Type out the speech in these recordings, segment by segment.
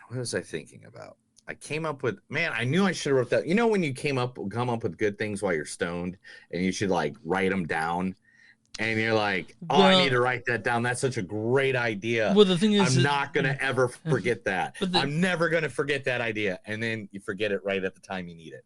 what was I thinking about? I came up with, man, I knew I should have wrote that. You know, when you come up with good things while you're stoned and you should like write them down and you're like, oh, I need to write that down. That's such a great idea. Well, the thing is, I'm not going to ever forget that. I'm never going to forget that idea. And then you forget it right at the time you need it.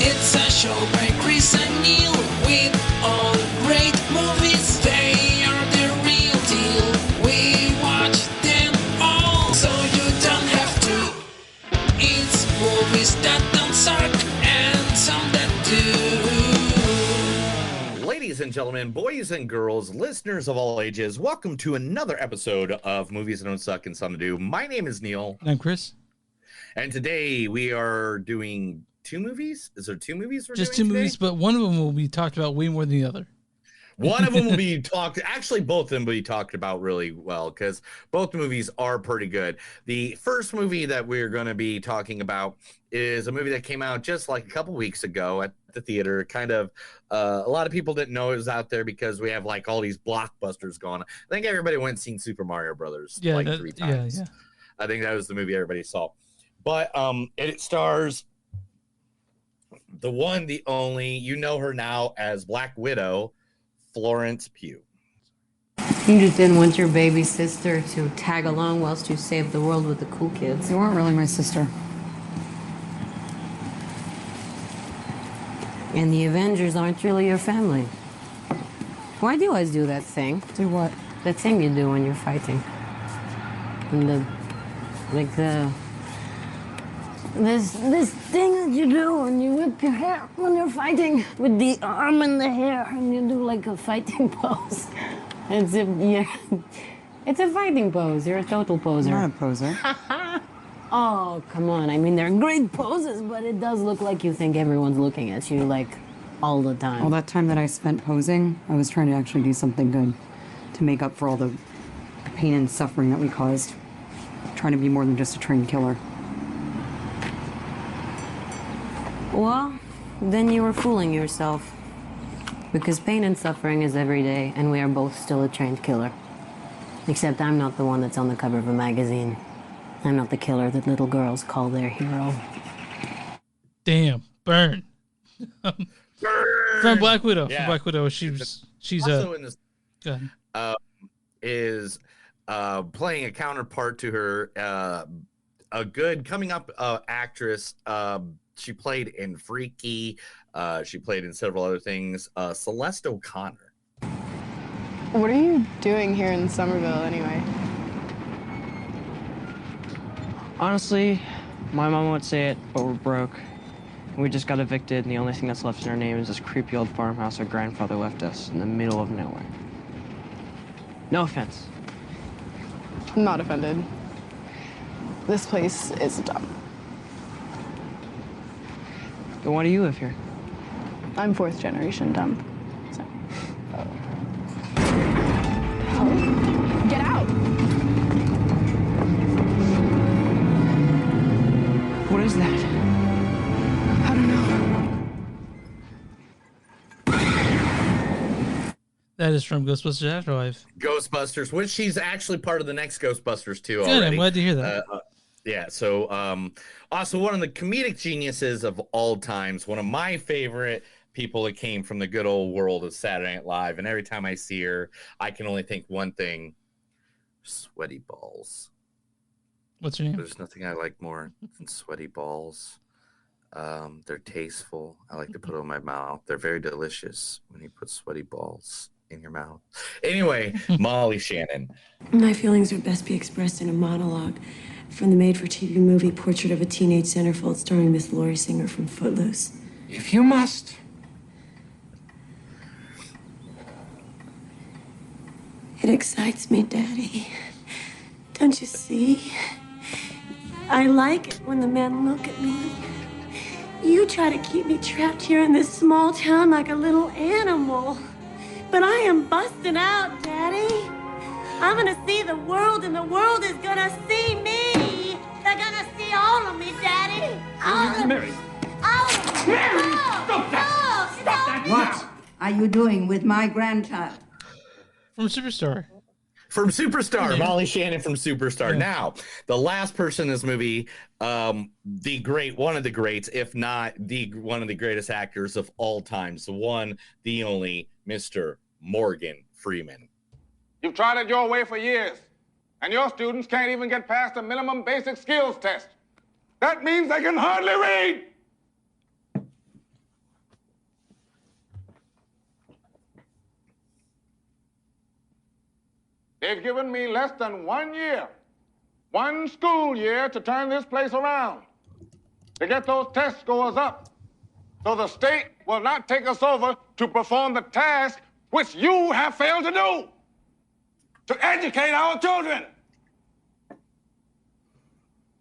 It's a show by Chris and Neil with all great movies. They are the real deal. We watch them all, so you don't have to. It's movies that don't suck and some that do. Ladies and gentlemen, boys and girls, listeners of all ages, welcome to another episode of Movies That Don't Suck and Some That Do. My name is Neil. I'm Chris. And today we are doing two movies? Is there two movies we're Just doing two today? movies, but one of them will be talked about way more than the other. One of them will be actually both of them will be talked about really well because both movies are pretty good. The first movie that we're going to be talking about is a movie that came out just like a couple weeks ago at the theater. Kind of a lot of people didn't know it was out there because we have like all these blockbusters going. I think everybody went and seen Super Mario Brothers like 3 times. Yeah. I think that was the movie everybody saw. But it stars the one, the only, you know her now as Black Widow, Florence Pugh. You just didn't want your baby sister to tag along whilst you saved the world with the cool kids. You weren't really my sister. And the Avengers aren't really your family. Why do you always do that thing? Do what? That thing you do when you're fighting. And this thing that you do when you whip your hair when you're fighting with the arm and the hair and you do like a fighting pose. It's a fighting pose. You're a total poser. I'm not a poser. Oh, come on. I mean, they're great poses, but it does look like you think everyone's looking at you like all the time. All that time that I spent posing, I was trying to actually do something good to make up for all the pain and suffering that we caused. Trying to be more than just a trained killer. Well, then you were fooling yourself. Because pain and suffering is every day, and we are both still a trained killer. Except I'm not the one that's on the cover of a magazine. I'm not the killer that little girls call their hero. Damn, burn. From Black Widow. Yeah. From Black Widow, she's also in this go ahead. is playing a counterpart to her, a good coming up actress. She played in Freaky. She played in several other things. Celeste O'Connor. What are you doing here in Somerville anyway? Honestly, my mom would say it, but we're broke. We just got evicted, and the only thing that's left in our name is this creepy old farmhouse our grandfather left us in the middle of nowhere. No offense. I'm not offended. This place is a dump. Then why do you live here? I'm 4th generation dump. So. Get out! What is that? I don't know. That is from Ghostbusters Afterlife. Ghostbusters, which she's actually part of the next Ghostbusters too. Good, already. I'm glad to hear that. Yeah, so also one of the comedic geniuses of all times, one of my favorite people that came from the good old world of Saturday Night Live, and every time I see her, I can only think one thing: sweaty balls. What's her name? There's nothing I like more than sweaty balls. They're tasteful. I like to put them in my mouth. They're very delicious when you put sweaty balls in your mouth. Anyway, Molly Shannon. My feelings would best be expressed in a monologue from the made-for-TV movie Portrait of a Teenage Centerfold starring Miss Laurie Singer from Footloose. If you must. It excites me, Daddy. Don't you see? I like it when the men look at me. You try to keep me trapped here in this small town like a little animal. But I am busting out, Daddy. I'm gonna see the world, and the world is gonna see me. They're gonna see all of me, Daddy. All of Mary. me. Mary! Stop that! What are you doing with my grandchild? From Superstore. From Superstar, Yeah. Molly Shannon from Superstar. Yeah. Now, the last person in this movie, one of the greats, if not one of the greatest actors of all time, the one, the only, Mr. Morgan Freeman. You've tried it your way for years, and your students can't even get past the minimum basic skills test. That means they can hardly read. They've given me less than 1 year, 1 school year to turn this place around, to get those test scores up, so the state will not take us over to perform the task which you have failed to do, to educate our children.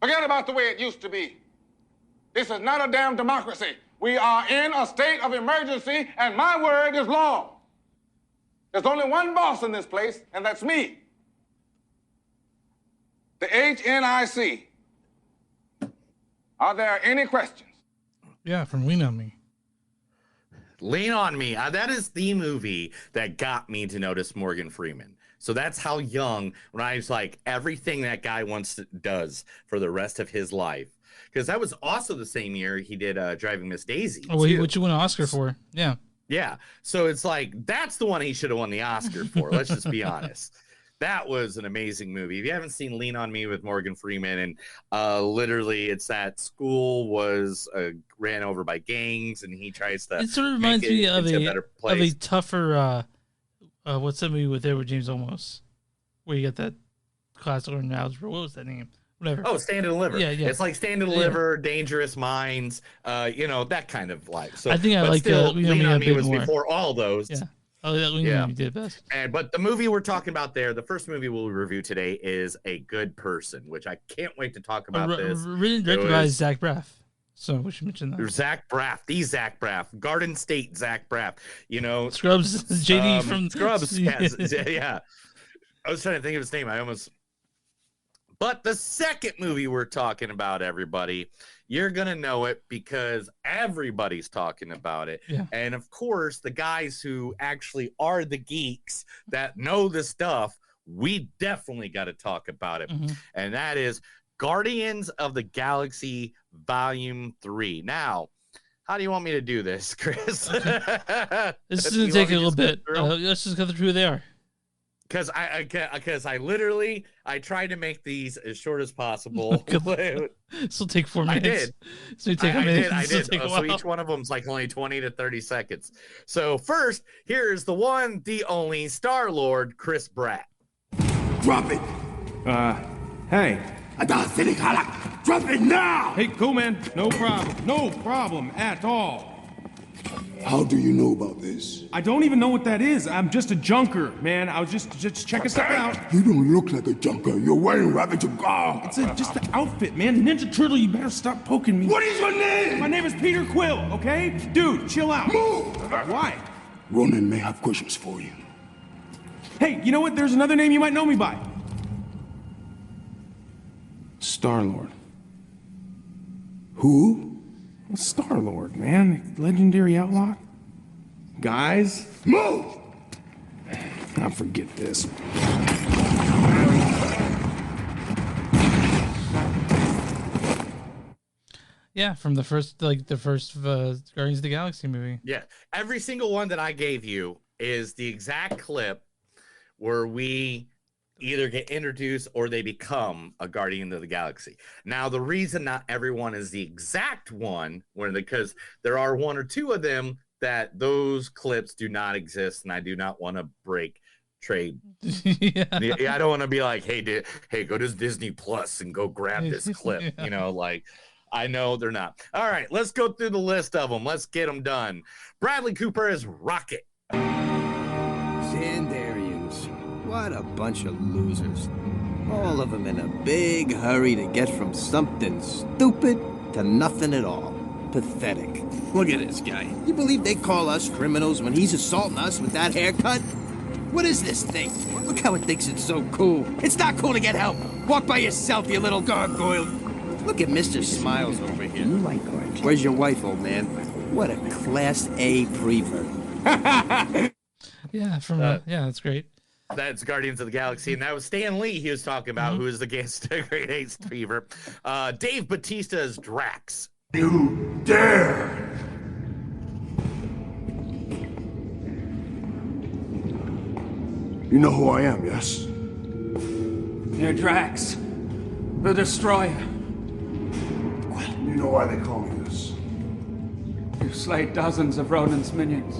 Forget about the way it used to be. This is not a damn democracy. We are in a state of emergency, and my word is law. There's only one boss in this place, and that's me. The HNIC. Are there any questions? Yeah, from Lean on Me. Lean on Me. That is the movie that got me to notice Morgan Freeman. So that's how young, when I was like, everything that guy does for the rest of his life. Because that was also the same year he did Driving Miss Daisy. Oh, which you won an Oscar for. Yeah. Yeah. So it's like, that's the one he should have won the Oscar for. Let's just be honest. That was an amazing movie. If you haven't seen Lean on Me with Morgan Freeman, and literally it's that school was ran over by gangs, and he tries to It sort of reminds me of a better place. a tougher, what's that movie with Edward James Olmos? Where you get that class to learn algebra. What was that name? Whatever. Oh, Stand and Deliver. Yeah, yeah. It's like Stand and Deliver, Dangerous Minds, that kind of life. So I think I like Lean on Me was more. before all those. Yeah. Oh, that Lean on Me did best. But the movie we're talking about there, the first movie we'll review today is A Good Person, which I can't wait to talk about this. Written directed by Zach Braff. So we should mention that. Zach Braff, the Zach Braff, Garden State Zach Braff. Scrubs, JD from Scrubs. Yeah. I was trying to think of his name. But the second movie we're talking about, everybody, you're going to know it because everybody's talking about it. Yeah. And, of course, the guys who actually are the geeks that know the stuff, we definitely got to talk about it. Mm-hmm. And that is Guardians of the Galaxy Volume 3. Now, how do you want me to do this, Chris? Okay. This is going to take a little bit. Let's just go through who they are. Because I tried to make these as short as possible. This will take 4 minutes. I did. So take a minute. I did. So each one of them's like only 20 to 30 seconds. So first, here's the one, the only Star-Lord, Chris Pratt. Drop it. Hey. Drop it now. Hey, cool, man. No problem. No problem at all. How do you know about this? I don't even know what that is. I'm just a junker, man. I was just checking stuff out. You don't look like a junker. You're wearing rabbit gar. It's just the outfit, man. Ninja Turtle, you better stop poking me. What is your name? My name is Peter Quill, okay? Dude, chill out. Move! Why? Ronan may have questions for you. Hey, you know what? There's another name you might know me by. Star-Lord. Who? Star-Lord, man. Legendary outlaw. Guys? Move! I'll forget this. Yeah, from the first Guardians of the Galaxy movie. Yeah. Every single one that I gave you is the exact clip where we either get introduced or they become a Guardian of the Galaxy. Now, the reason not everyone is the exact one, because there are one or two of them that those clips do not exist, and I do not want to break trade. Yeah. I don't want to be like, hey, go to Disney Plus and go grab this clip. Yeah. I know they're not. All right, let's go through the list of them. Let's get them done. Bradley Cooper is Rocket. What a bunch of losers. All of them in a big hurry to get from something stupid to nothing at all. Pathetic. Look at this guy. You believe they call us criminals when he's assaulting us with that haircut? What is this thing? Look how it thinks it's so cool. It's not cool to get help. Walk by yourself, you little gargoyle. Look at Mr. Smiles over here. You like orange. Where's your wife, old man? What a Class A prevert. Yeah, that's great. That's Guardians of the Galaxy, and that was Stan Lee he was talking about, who is the gangster Great Ace Fever. Dave Bautista as Drax. You dare! You know who I am, yes? You're Drax, the Destroyer. You know why they call me this? You've slayed dozens of Ronan's minions.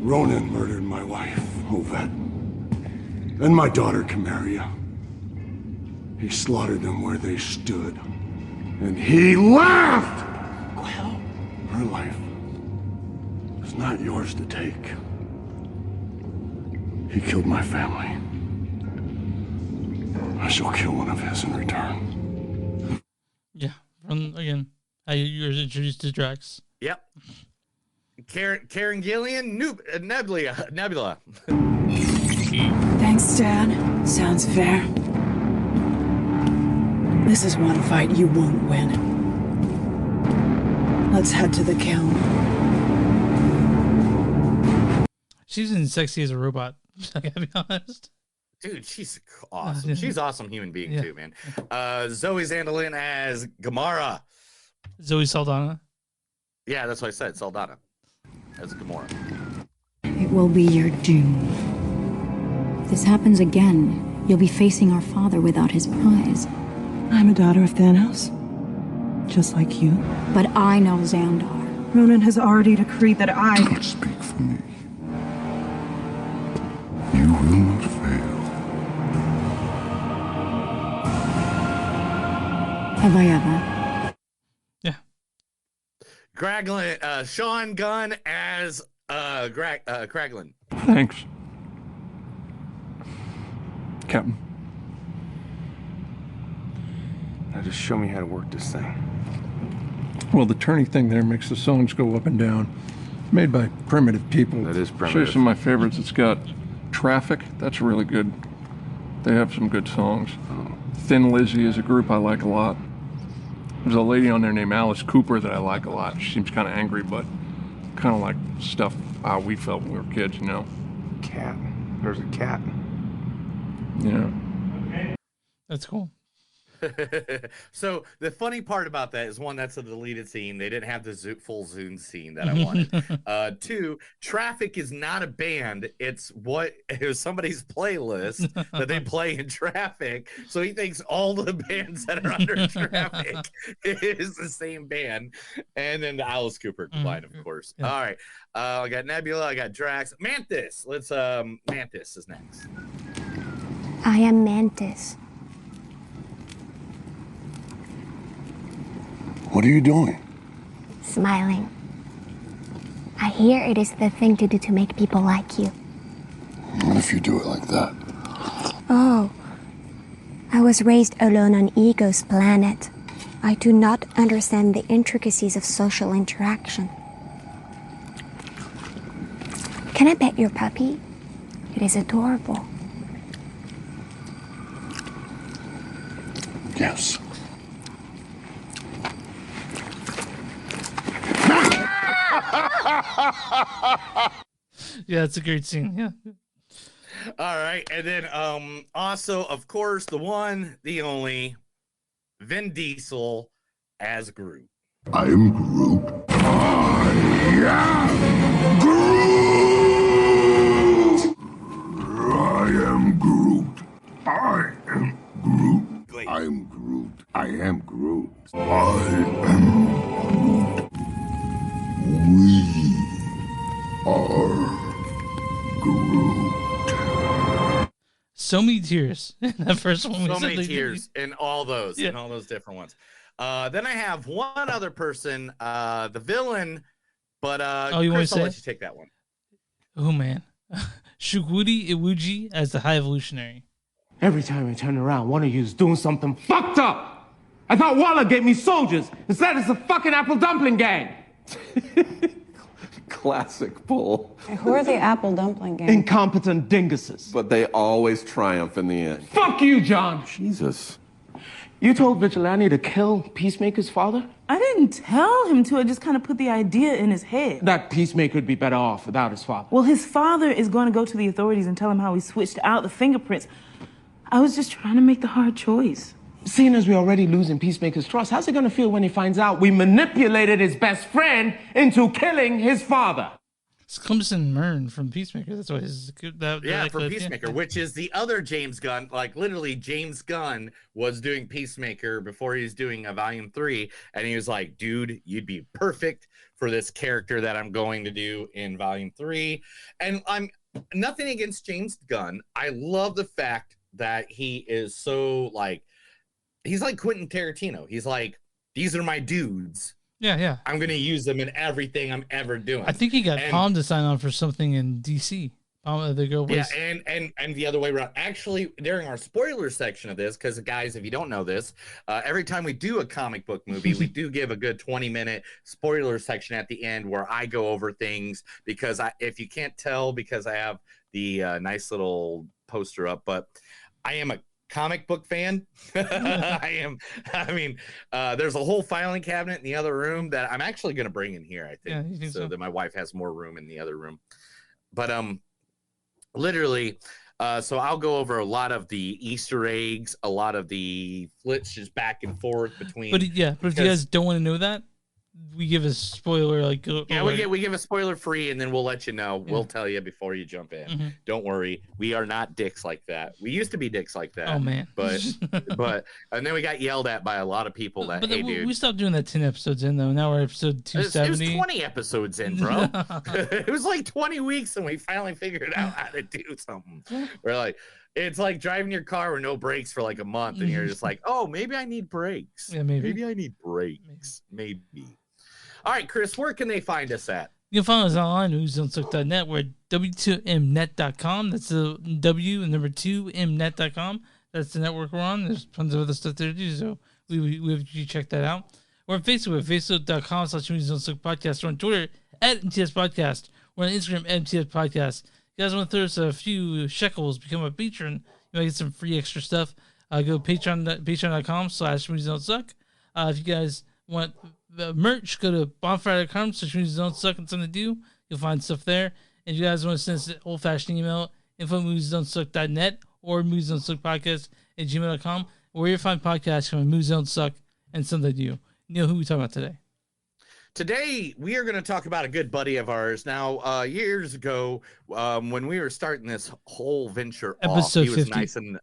Ronan murdered my wife, Ovette, and my daughter, Camaria. He slaughtered them where they stood, and he laughed! Well, her life is not yours to take. He killed my family. I shall kill one of his in return. Yeah, again, how you're introduced to Drax. Yep. Karen Gillian, Nebula. Thanks, Dad. Sounds fair. This is one fight you won't win. Let's head to the kiln. She's in Sexy as a Robot. I gotta be honest. Dude, she's awesome. She's an awesome human being too, man. Zoe Zandalin as Gamora. Zoe Saldana. Yeah, that's what I said. Saldana as Gamora. It will be your doom. If this happens again, you'll be facing our father without his prize. I'm a daughter of Thanos, just like you. But I know Xandar. Ronan has already decreed that I... Don't speak for me. You will not fail. Have I ever? Yeah. Kraglin, Sean Gunn as Kraglin. Thanks, Captain. Now just show me how to work this thing. Well, the turning thing there makes the songs go up and down. Made by primitive people. That is Show primitive. you some of my favorites. It's got Traffic. That's really good. They have some good songs. Thin Lizzy is a group I like a lot. There's a lady on there named Alice Cooper that I like a lot. She seems kind of angry, but kind of like stuff we felt when we were kids, you know. Cat. There's a cat. Yeah. That's cool. So the funny part about that is, one, that's a deleted scene. They didn't have the full Zune scene that I wanted. Two, Traffic is not a band. It was somebody's playlist that they play in Traffic. So he thinks all the bands that are under Traffic is the same band. And then the Alice Cooper combined, of course. Yeah. All right. I got Nebula. I got Drax. Mantis. Mantis is next. I am Mantis. What are you doing? Smiling. I hear it is the thing to do to make people like you. What if you do it like that? Oh. I was raised alone on Ego's planet. I do not understand the intricacies of social interaction. Can I pet your puppy? It is adorable. Yes. Yeah, it's a great scene. Yeah. All right, and then also, of course, the one, the only, Vin Diesel as Groot. I am Groot. I am Groot. I am Groot. I am Groot. I am Groot. I am Groot. I am Groot. We are Groot. So many tears in that first one. So many tears in all those, different ones. Then I have one other person, the villain, but you want Chris, to I'll say? let you take that one. Oh man, Shuguri Iwuji as the High Evolutionary. Every time I turn around, one of you's doing something fucked up. I thought Waller gave me soldiers. Instead, it's a fucking apple dumpling gang. Classic pull. Who are the apple dumpling gang? Incompetent dinguses. But they always triumph in the end. Fuck you, John. Jesus. You told Vigilante to kill Peacemaker's father? I didn't tell him to. I just kind of put the idea in his head. That Peacemaker would be better off without his father. Well, his father is going to go to the authorities and tell him how he switched out the fingerprints. I was just trying to make the hard choice. Seeing as we're already losing Peacemaker's trust, how's it gonna feel when he finds out we manipulated his best friend into killing his father? It's Clemson Mern from Peacemaker. That's what his from Peacemaker, which is the other James Gunn. Like literally, James Gunn was doing Peacemaker before he was doing a Volume 3, and he was like, "Dude, you'd be perfect for this character that I'm going to do in Volume 3." And I'm nothing against James Gunn. I love the fact that he is so like, he's like Quentin Tarantino. He's like, these are my dudes. Yeah. I'm going to use them in everything I'm ever doing. I think he got Palm to sign on for something in DC. The girl was... Yeah, and the other way around. Actually, during our spoiler section of this, because guys, if you don't know this, every time we do a comic book movie, we do give a good 20-minute spoiler section at the end where I go over things, because if you can't tell, because I have the nice little poster up, but I am a comic book fan. There's a whole filing cabinet in the other room that I'm actually going to bring in here, I think, so that my wife has more room in the other room. But literally, so I'll go over a lot of the Easter eggs, a lot of the flitches back and forth between. But if you guys don't want to know that, we give a spoiler. Like we give a spoiler free, and then we'll let you know. Yeah. We'll tell you before you jump in. Mm-hmm. Don't worry, we are not dicks like that. We used to be dicks like that. Oh man, but and then we got yelled at by a lot of people that hey, dude, we stopped doing that 10 episodes in though. Now we're episode 270. It was 20 episodes in, bro. It was like 20 weeks, and we finally figured out how to do something. We're like, it's like driving your car with no brakes for like a month, and you're just like, oh, maybe I need brakes. Yeah, maybe I need brakes. Maybe. All right, Chris, where can they find us at? You can find us online at newsonsuck.net. We're at w2mnet.com. That's the W and number 2mnet.com. That's the network we're on. There's tons of other stuff there too, so we have you check that out. We're on Facebook at facebook.com/newsonsuck podcast. We're on Twitter at MTS Podcast. We're on Instagram at MTS Podcast. You guys want to throw us a few shekels, become a patron, you might get some free extra stuff. Go to patreon.com/moviesdon'tsuck. If you guys want merch, go to bonfire.com/moviesdon'tsuck and something to do. You'll find stuff there. And if you guys want to send us an old-fashioned email, info@moviesdon'tsuck.net or moviesdon'tsuckpodcast@gmail.com, where you find podcasts from Movies Don't Suck and something to do. Neil, who are we talking about today? Today, we are going to talk about a good buddy of ours. Now, years ago, when we were starting this whole venture Episode he was 50. nice and...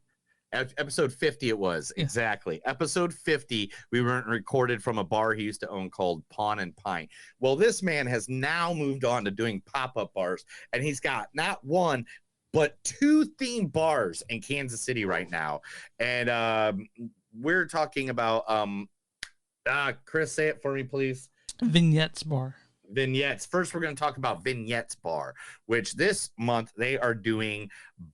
Episode 50 it was, exactly. Episode 50, we weren't recorded from a bar he used to own called Pawn and Pint. Well, this man has now moved on to doing pop-up bars, and he's got not one, but 2 theme bars in Kansas City right now. And we're talking about, Chris, say it for me, please. Vignettes Bar. Vignettes. First, we're going to talk about Vignettes Bar, which this month they are doing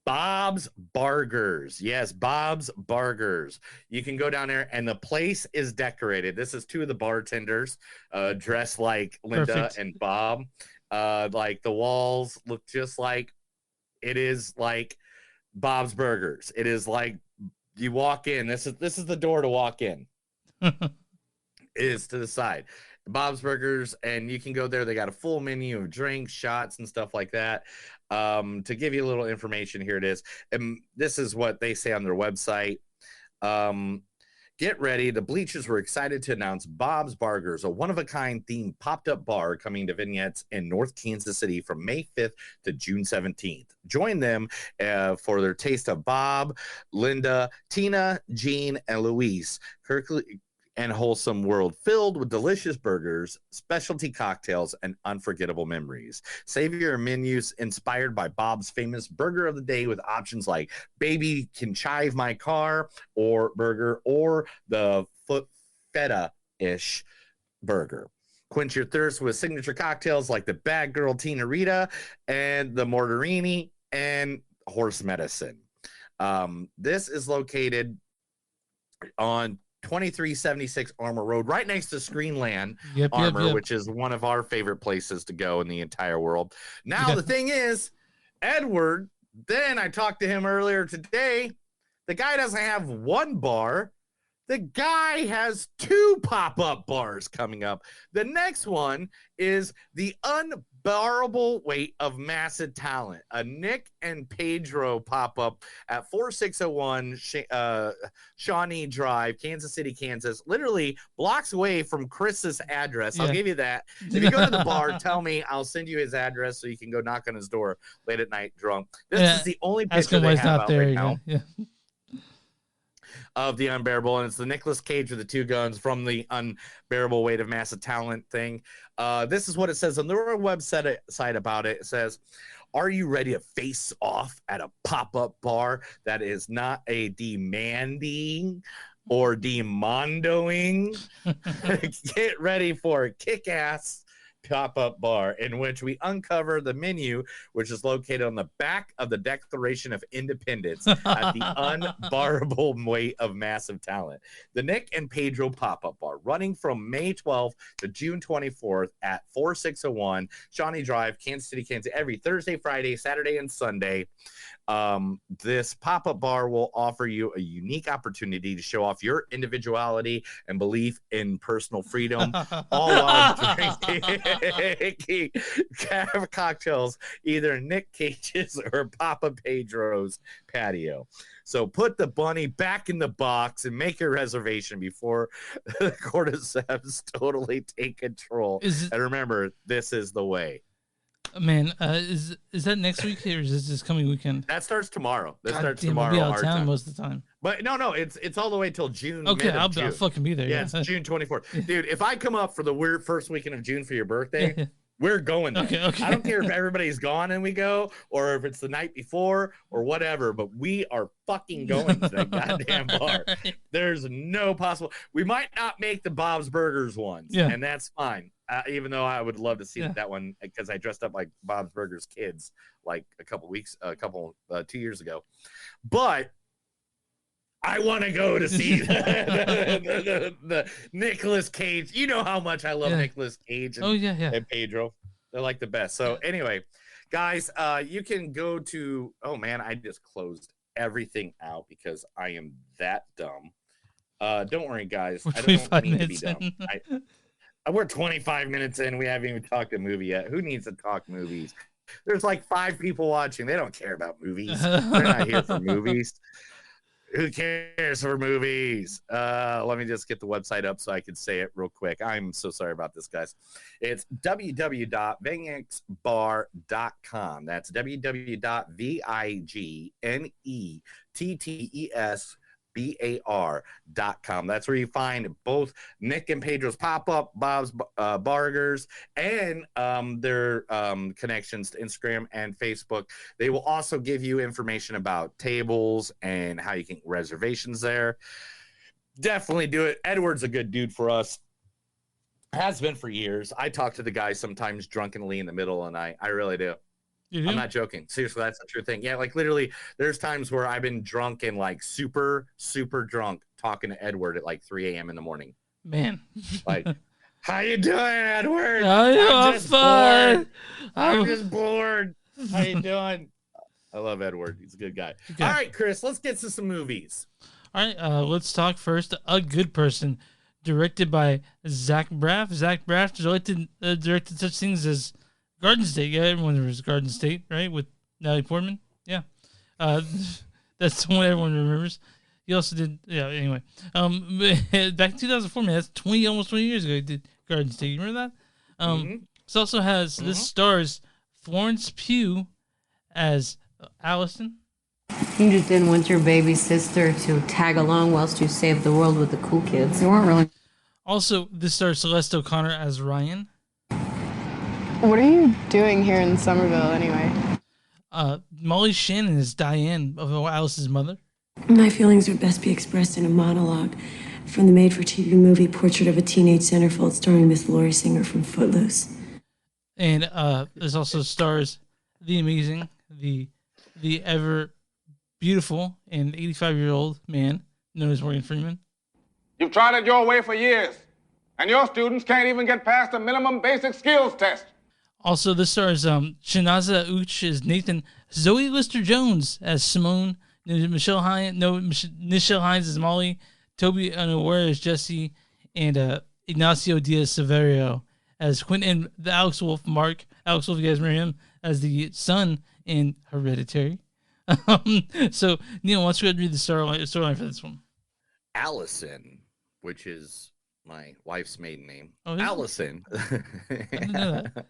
Bob's Burgers. Yes, Bob's Burgers. You can go down there, and the place is decorated. This is 2 of the bartenders dressed like Linda Perfect. and Bob. Like the walls look just like it is like Bob's Burgers. It is like you walk in. This is the door to walk in. It is to the side. Bob's Burgers, and you can go there. They got a full menu of drinks, shots, and stuff like that. To give you a little information, here it is. And this is what they say on their website. Get ready. The Bleachers were excited to announce Bob's Burgers, a one-of-a-kind themed popped-up bar coming to Vignettes in North Kansas City from May 5th to June 17th. Join them for their taste of Bob, Linda, Tina, Jean, and Luis. And wholesome world filled with delicious burgers, specialty cocktails, and unforgettable memories. Save your menus inspired by Bob's famous burger of the day with options like Baby Can Chive My Car or burger, or the foot feta-ish burger. Quench your thirst with signature cocktails like the Bad Girl Tina Rita and the Mortarini and Horse Medicine. This is located on 2376 Armour Road, right next to Screenland Armour, which is one of our favorite places to go in the entire world. Now, the thing is, Edward, then I talked to him earlier today. The guy doesn't have one bar. The guy has 2 pop-up bars coming up. The next one is the unbearable weight of massive talent. A Nick and Pedro pop-up at 4601 Shawnee Drive, Kansas City, Kansas. Literally blocks away from Chris's address. I'll give you that. If you go to the bar, tell me. I'll send you his address so you can go knock on his door late at night drunk. This is the only picture they have out right now. Of the unbearable, and it's the Nicolas Cage with the 2 guns from the unbearable weight of massive talent thing. This is what it says on their website about it. It says, are you ready to face off at a pop-up bar that is not a demanding or demondoing? Get ready for a kick-ass pop-up bar in which we uncover the menu, which is located on the back of the Declaration of Independence at the unbearable weight of massive talent. The Nick and Pedro pop-up bar, running from May 12th to June 24th at 4601 Shawnee Drive, Kansas City, Kansas, every Thursday, Friday, Saturday, and Sunday. This pop-up bar will offer you a unique opportunity to show off your individuality and belief in personal freedom, all while drinking cocktails, either Nick Cage's or Papa Pedro's patio. So put the bunny back in the box and make your reservation before the cordyceps totally take control. And remember, this is the way. Man, is that next week or is this coming weekend? That starts tomorrow. That starts damn, tomorrow. I'll be out of our town time. most of the time. But no, it's all the way till June. Okay, I'll June. fucking be there. Yeah, it's June 24th. Dude, if I come up for the weird first weekend of June for your birthday, we're going there. Okay. I don't care if everybody's gone and we go, or if it's the night before or whatever, but we are fucking going to that goddamn bar. There's no possible. We might not make the Bob's Burgers ones, and that's fine. Even though I would love to see that one because I dressed up like Bob's Burgers kids like 2 years ago. But I want to go to see the Nicolas Cage. You know how much I love Nicolas Cage and Pedro. They're like the best. So anyway, guys, you can go to, oh man, I just closed everything out because I am that dumb. Don't worry, guys. I don't mean to be dumb. We're 25 minutes in. We haven't even talked a movie yet. Who needs to talk movies? There's like 5 people watching. They don't care about movies. They're not here for movies. Who cares for movies? Let me just get the website up so I can say it real quick. I'm so sorry about this, guys. It's www.vignettesbar.com. That's www.vignettesbar.com. That's where you find both Nick and Pedro's pop-up, Bob's Burgers, and their connections to Instagram and Facebook. They will also give you information about tables and how you can get reservations there. Definitely do it. Edward's a good dude for us. Has been for years. I talk to the guy sometimes drunkenly in the middle of the night. I really do. I'm not joking. Seriously, that's a true thing. Yeah, like literally, there's times where I've been drunk and like super, super drunk talking to Edward at like 3 a.m. in the morning. Man. Like, how you doing, Edward? I'm just fine. I'm just bored. How you doing? I love Edward. He's a good guy. All right, Chris, let's get to some movies. All right, let's talk first. A Good Person, directed by Zach Braff. Zach Braff directed such things as Garden State. Yeah, everyone remembers Garden State, right? With Natalie Portman. Yeah. That's the one everyone remembers. He also did, anyway. Back in 2004, man, that's almost 20 years ago, he did Garden State. You remember that? This also has, this stars Florence Pugh as Allison. You just didn't want your baby sister to tag along whilst you saved the world with the cool kids. You weren't really. Also, this stars Celeste O'Connor as Ryan. What are you doing here in Somerville anyway? Molly Shannon is Diane, of Alice's mother. My feelings would best be expressed in a monologue from the made-for-TV movie Portrait of a Teenage Centerfold starring Miss Laurie Singer from Footloose. And this also stars the amazing, the ever beautiful and 85-year-old man known as Morgan Freeman. You've tried it your way for years, and your students can't even get past the minimum basic skills test. Also, this stars Chinaza Uche as Nathan, Zoe Lister-Jones as Simone, Nichelle Hines as Molly, Toby Unaware as Jesse, and Ignacio Diaz-Severio as Quinn, and the Alex Wolff, Alex Wolff, you guys remember him as the son in Hereditary. So, Neil, why don't you go ahead and read the storyline for this one? Allison, which is my wife's maiden name. Oh, Allison. I didn't know that.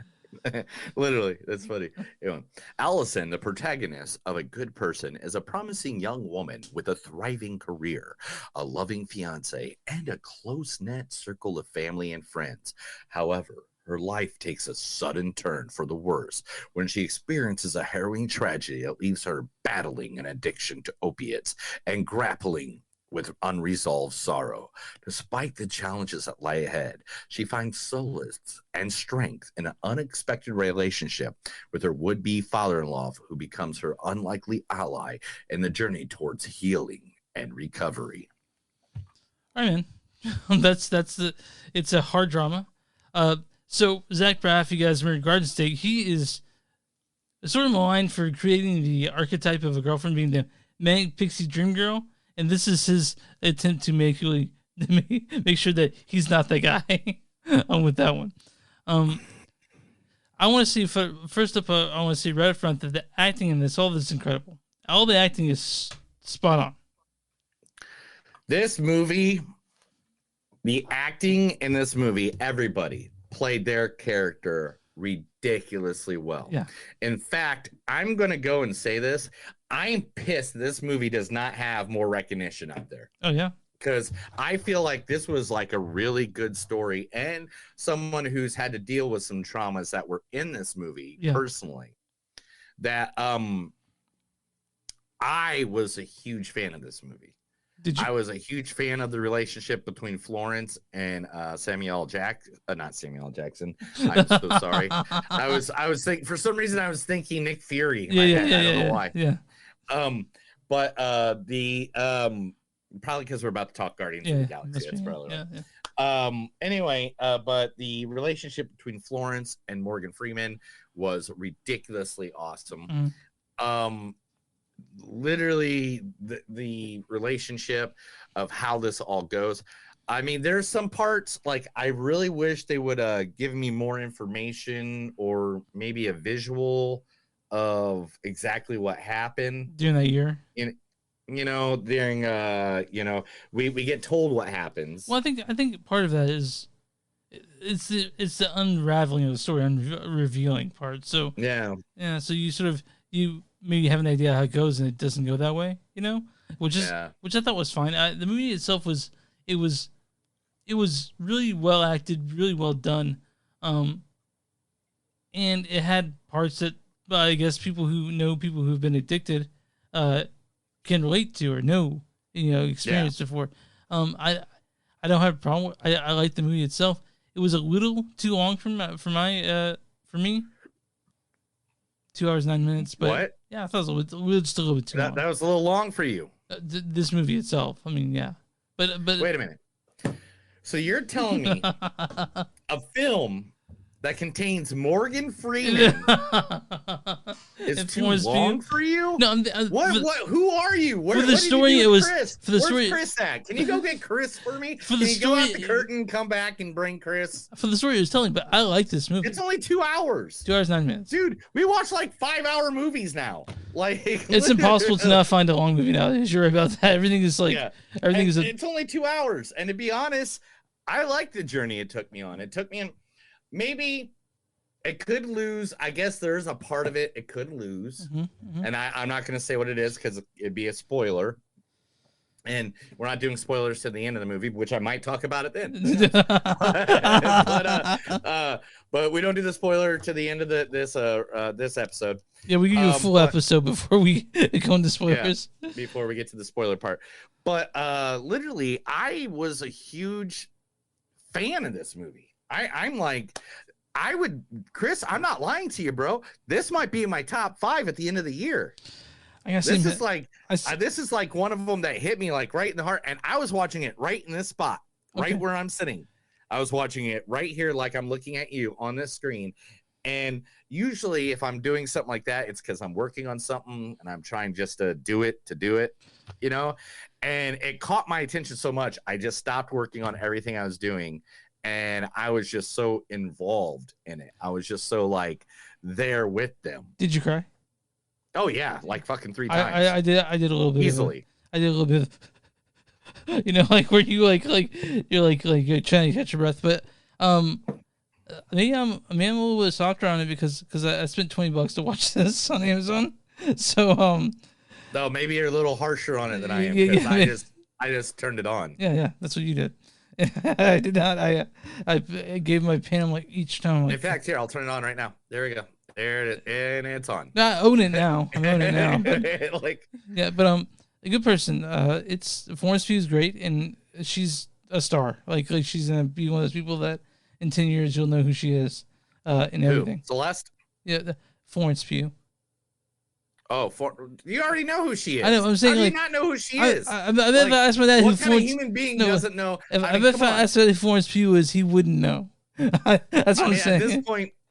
Literally, that's funny. Anyway, Allison, the protagonist of A Good Person, is a promising young woman with a thriving career, a loving fiance, and a close-knit circle of family and friends. However, her life takes a sudden turn for the worse when she experiences a harrowing tragedy that leaves her battling an addiction to opiates and grappling with unresolved sorrow. Despite the challenges that lie ahead, she finds solace and strength in an unexpected relationship with her would-be father-in-law, who becomes her unlikely ally in the journey towards healing and recovery. All right, man. It's a hard drama. So Zach Braff, you guys remember Garden State, he is sort of maligned for creating the archetype of a girlfriend being the manic pixie dream girl. And this is his attempt to make sure that he's not the guy. I'm with that one. I want to see, first up, I want to say right up front that the acting in this, all of this is incredible. All the acting is spot on. This movie, the acting in this movie, everybody played their character ridiculously well. Yeah. In fact, I'm going to go and say this. I'm pissed this movie does not have more recognition out there. Oh, yeah. Because I feel like this was like a really good story, and someone who's had to deal with some traumas that were in this movie personally, that I was a huge fan of this movie. I was a huge fan of the relationship between Florence and not Samuel Jackson. I'm so sorry. I was thinking, for some reason I was thinking Nick Fury. I don't know why. Yeah. But probably because we're about to talk Guardians of the Galaxy. That's probably right. Anyway, but the relationship between Florence and Morgan Freeman was ridiculously awesome. Literally the relationship of how this all goes. I mean, there's some parts like I really wish they would give me more information or maybe a visual of exactly what happened during that year. During we get told what happens. Well, I think part of that is it's the unraveling of the story, revealing part. So yeah. So you maybe have an idea how it goes, and it doesn't go that way, which I thought was fine. The movie itself was really well acted, really well done, and it had parts that I guess people who've been addicted can relate to or know, experienced before. I don't have a problem. I like the movie itself. It was a little too long for me. 2 hours 9 minutes, but what? Yeah, I thought it was just a little bit too long. That was a little long for you. This movie itself, I mean, yeah, but wait a minute. So you're telling me a film that contains Morgan Freeman is too long for you? No, what? Who are you? For the story, it was Chris? For the Where's story. Chris at? Can you go get Chris for me? For the Can you story, go out the curtain, come back, and bring Chris? For the story it was telling, but I like this movie. It's only 2 hours. 2 hours 9 minutes, dude. We watch like 5-hour movies now. Like it's impossible to not find a long movie nowadays. You're right about that. Everything is like everything is. It's only 2 hours, and to be honest, I like the journey it took me on. It took me in. Maybe it could lose. I guess there's a part of it could lose, and I'm not going to say what it is because it'd be a spoiler. And we're not doing spoilers to the end of the movie, which I might talk about it then. But we don't do the spoiler to the end of this episode. Yeah, we can do a full episode before we go into spoilers. Yeah, before we get to the spoiler part. But literally, I was a huge fan of this movie. I'm like, Chris, I'm not lying to you, bro. This might be in my top 5 at the end of the year. This is like one of them that hit me like right in the heart, and I was watching it right in this spot, right where I'm sitting. I was watching it right here, like I'm looking at you on this screen, And usually if I'm doing something like that, it's because I'm working on something and I'm trying just to do it, you know? And it caught my attention so much, I just stopped working on everything I was doing. And I was just so involved in it. I was just so like there with them. Did you cry? Oh yeah, like fucking 3 times. I did a little bit easily. I did a little bit of, you know, like where you like you're like you're trying to catch your breath. But maybe I'm a little bit softer on it because I spent $20 to watch this on Amazon. So no, maybe you're a little harsher on it than I am, Yeah, because yeah. I just turned it on. Yeah, that's what you did. I did not. I gave my pen like each time. I'm like, In fact, here, I'll turn it on right now. There we go. There it is, and it's on. I own it now. I own it now. But, Like, yeah, but a good person. It's Florence Pugh is great, and she's a star. Like she's gonna be one of those people that in 10 years you'll know who she is, in everything. Who? Celeste? Yeah, Florence Pugh. Oh, you already know who she is. I know. I'm saying, How do like, you not know who she is? I bet if I asked my dad who what kind of Florence, human being no, doesn't know? If I I mean, bet if come I on. asked who Florence Pugh is, he wouldn't know. That's what I'm saying.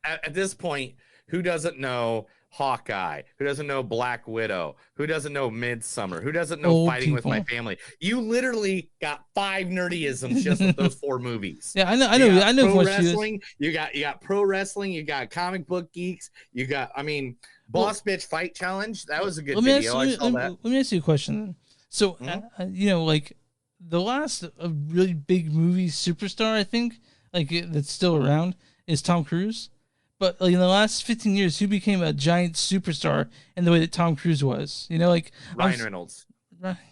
At this point, who doesn't know Hawkeye? Who doesn't know Black Widow? Who doesn't know Midsummer? Who doesn't know Old Fighting with My people. Family? You literally got 5 nerdyisms just with those 4 movies. Yeah, I know. You got Pro pro Florence Pugh is. wrestling. You got pro wrestling. You got comic book geeks. You got, I mean, Boss Bitch Fight Challenge. That was a good video. I saw that. Let me ask you a question then. So, you know, like the last really big movie superstar, I think, like that's still around is Tom Cruise. But like in the last 15 years, who became a giant superstar in the way that Tom Cruise was? You know, like Ryan Reynolds.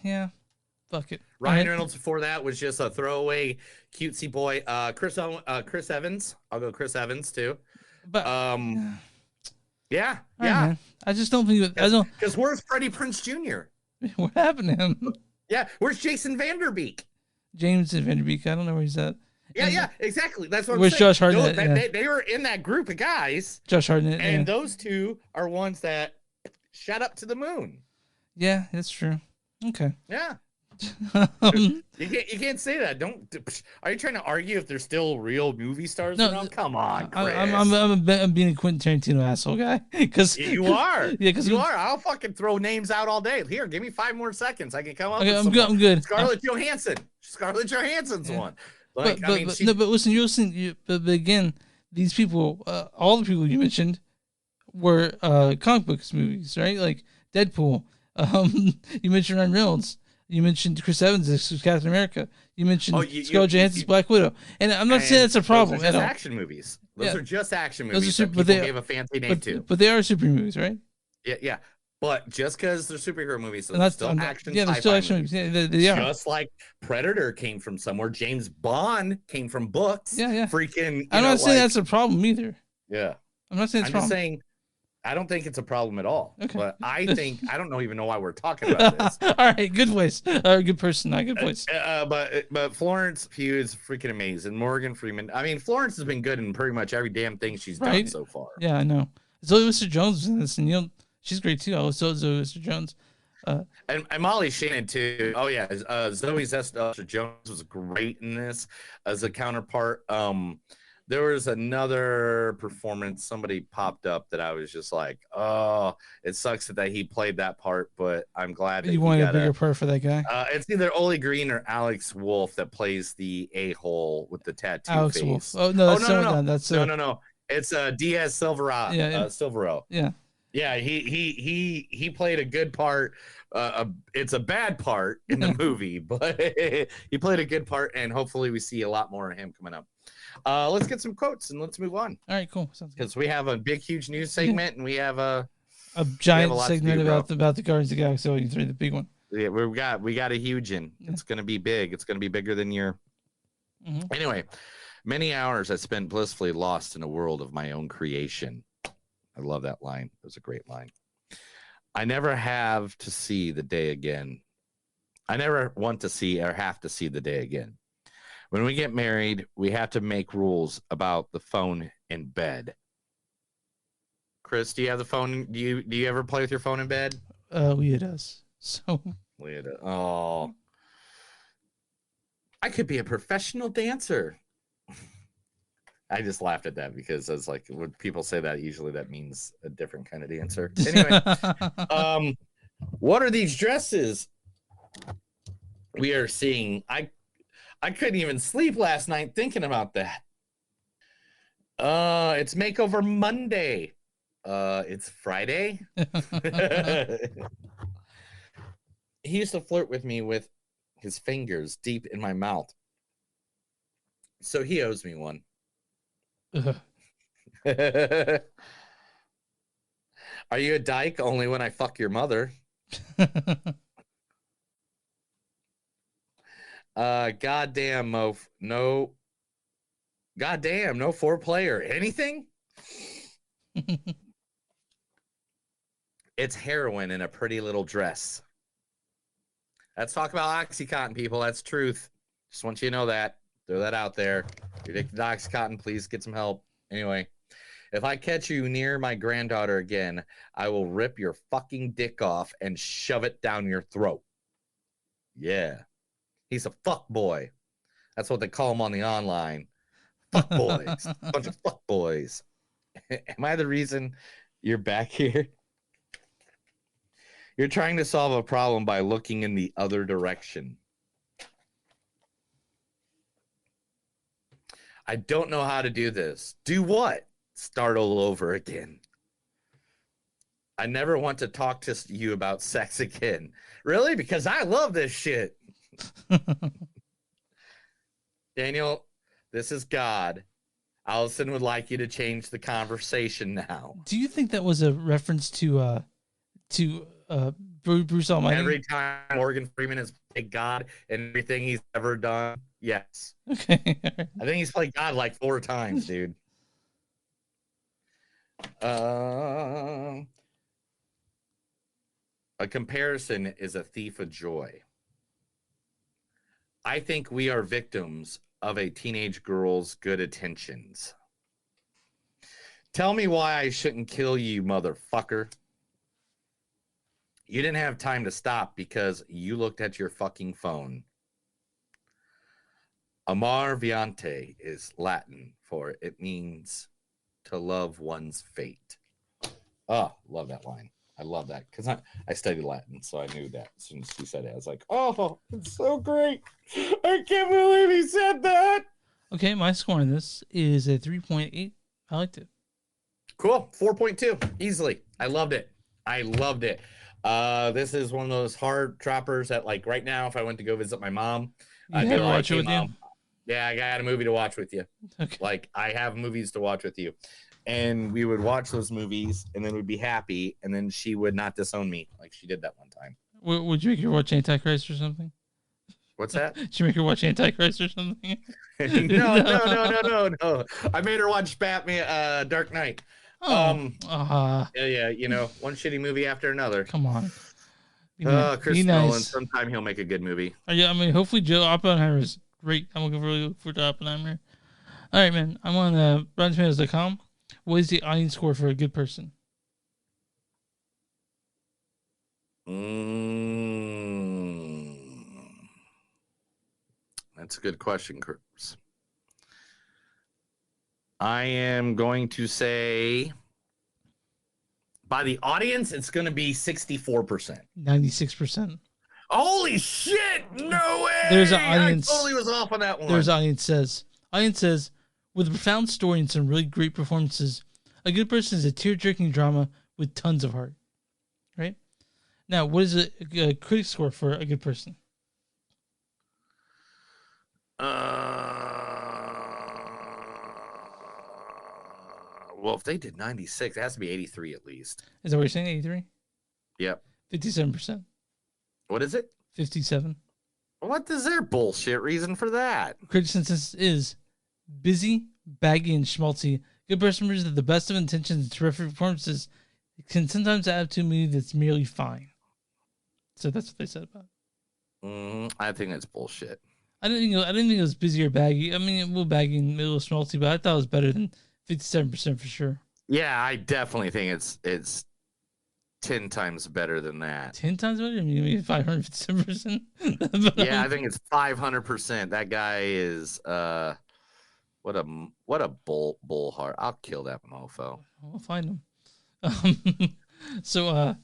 Yeah, fuck it. Ryan Reynolds before that was just a throwaway cutesy boy. Chris Evans. I'll go Chris Evans too. But yeah. Man. I just don't think I don't. Because where's Freddie Prinze Jr.? What happened to him? Yeah, where's Jason Vanderbeek? James Vanderbeek. I don't know where he's at. Yeah, exactly. That's what Where's I'm saying. Josh Hartnett? Yeah. They were in that group of guys. Josh Hartnett. And yeah. those two are ones that shot up to the moon. Yeah, that's true. Okay. Yeah. You can't say that. Are you trying to argue if they're still real movie stars? No, come on, Chris. I'm being a Quentin Tarantino asshole guy because you are. Yeah, because you are. I'll fucking throw names out all day. Here, give me 5 more seconds. I can come up. Okay, with I'm good. I'm good. Scarlett Johansson. Scarlett Johansson's one. Like, but listen. But again, these people, all the people you mentioned, were comic books movies, right? Like Deadpool. You mentioned Ryan Reynolds. You mentioned Chris Evans as Captain America. You mentioned Scarlett Johansson's Black Widow. And I'm not saying that's a problem those are at just all. action movies. Those are just action Those movies are that people gave a fancy name to. But they are super movies, right? Yeah. But just because they're superhero movies, And they're that's still action. Yeah, they're still action movies. Yeah, they are. Just like Predator came from somewhere, James Bond came from books. Yeah. Freaking. I'm not saying that's a problem either. Yeah. I'm not saying it's a problem. Just saying, I don't think it's a problem at all. Okay. But I don't even know why we're talking about this. All right, good voice. Good person, not good voice. But Florence Pugh is freaking amazing. Morgan Freeman. I mean, Florence has been good in pretty much every damn thing she's done so far. Yeah, I know. Zoe Lister-Jones is in this, and she's great too. I love Zoe Lister-Jones. And Molly Shannon too. Oh yeah, Zoe Lister-Jones was great in this as a counterpart. There was another performance. Somebody popped up that I was just like, oh, it sucks that he played that part, but I'm glad that You wanted a bigger part for that guy. It's either Oli Green or Alex Wolff that plays the a-hole with the tattoo Alex face. Wolff. Oh no, that's no. It's Diaz Silvera. Silvero. Yeah. Yeah, he played a good part. It's a bad part in the movie, but he played a good part, and hopefully we see a lot more of him coming up. Let's get some quotes and let's move on. All right, cool. Because we have a big, huge news segment, and we have a giant segment about the Guardians of the Galaxy Volume 3, the big one. Yeah, we got a huge one. It's gonna be big. It's gonna be bigger than your. Mm-hmm. Anyway, many hours I spent blissfully lost in a world of my own creation. I love that line. It was a great line. I never have to see the day again. I never want to see or have to see the day again. When we get married, we have to make rules about the phone in bed. Chris, do you have the phone? Do you ever play with your phone in bed? Leah does. So Leah does. Oh, I could be a professional dancer. I just laughed at that because I was like, when people say that, usually that means a different kind of answer. Anyway, what are these dresses we are seeing? I couldn't even sleep last night thinking about that. It's Makeover Monday. It's Friday. He used to flirt with me with his fingers deep in my mouth. So he owes me one. Are you a dyke? Only when I fuck your mother. Goddamn, no four-player. Anything? It's heroin in a pretty little dress. Let's talk about Oxycontin, people. That's truth. Just want you to know that. Throw that out there. If you're addicted to Oxycontin, please get some help. Anyway, if I catch you near my granddaughter again, I will rip your fucking dick off and shove it down your throat. Yeah. He's a fuck boy. That's what they call him on the online. Fuck boys. A bunch of fuck boys. Am I the reason you're back here? You're trying to solve a problem by looking in the other direction. I don't know how to do this. Do what? Start all over again. I never want to talk to you about sex again. Really? Because I love this shit. Daniel, this is God. Allison would like you to change the conversation now. Do you think that was a reference to Bruce Almighty? Every time Morgan Freeman has played God in everything he's ever done, yes. Okay. I think he's played God like 4 times, dude. A comparison is a thief of joy. I think we are victims of a teenage girl's good intentions. Tell me why I shouldn't kill you, motherfucker. You didn't have time to stop because you looked at your fucking phone. Amar viante is Latin for it means to love one's fate. Oh, love that line. I love that because I studied Latin, so I knew that as soon as she said it. I was like, oh, it's so great. I can't believe he said that. Okay, my score on this is a 3.8. I liked it. Cool. 4.2. Easily. I loved it. I loved it. This is one of those hard droppers that, like, right now, if I went to go visit my mom, I'd be like, watch it hey, with Mom, you? yeah, I got a movie to watch with you. Okay. Like, I have movies to watch with you. And we would watch those movies, and then we'd be happy, and then she would not disown me like she did that one time. Would you make her watch Antichrist or something? What's that? Did you make her watch Antichrist or something? No. I made her watch Batman, Dark Knight. Yeah, you know, one shitty movie after another. Come on. Chris Nolan, sometime he'll make a good movie. Yeah, I mean, hopefully Joe Oppenheimer is great. I'm looking really for Oppenheimer. All right, man. I'm on RottenTomatoes.com. What is the audience score for a good person? That's a good question, Chris. I am going to say by the audience, it's going to be 64%. 96%. Holy shit! No way! There's an audience. I totally was off on that one. Audience says, with a profound story and some really great performances, A Good Person is a tear-jerking drama with tons of heart. Right? Now, what is a critic score for A Good Person? Well, if they did 96, it has to be 83 at least. Is that what you're saying, 83? Yep. 57%. What is it? 57. What is their bullshit reason for that? Critic consensus is busy, baggy, and schmaltzy. Good Person members of the best of intentions and terrific performances can sometimes add to a movie that's merely fine. So that's what they said about it. I think that's bullshit. I didn't think it was busy or baggy. I mean, a little baggy and a little schmaltzy, but I thought it was better than 57% for sure. Yeah, I definitely think it's 10 times better than that. 10 times better? I mean 557%? Yeah, I think it's 500%. That guy is What a bull heart. I'll kill that mofo. We'll find him. So,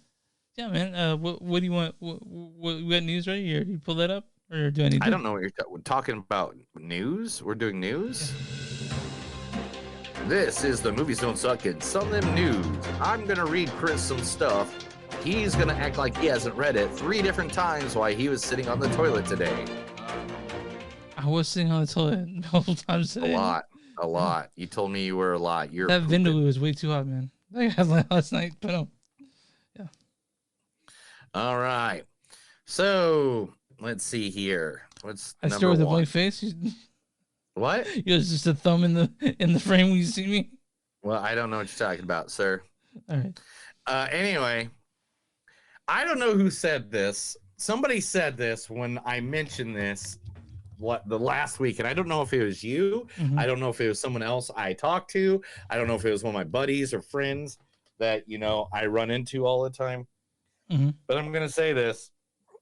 yeah, man. What do you want? What we got news ready? You pull that up, or do I need? I don't know what you're talking about. News? We're doing news. This is the Movies Don't Suck and Some of Them News. I'm gonna read Chris some stuff. He's gonna act like he hasn't read it 3 different times while he was sitting on the toilet today. I was sitting on the toilet multiple times today. A lot. You told me you were a lot. That vindaloo was way too hot, man. I had last night, but yeah. All right. So let's see here. What's I number start with a 1? blank face. What? It's just a thumb in the frame when you see me. Well, I don't know what you're talking about, sir. All right. Anyway, I don't know who said this. Somebody said this when I mentioned this the last week, and I don't know if it was you. Mhm. I don't know if it was someone else I talked to. I don't know if it was one of my buddies or friends that I run into all the time. Mhm. But I'm gonna say this: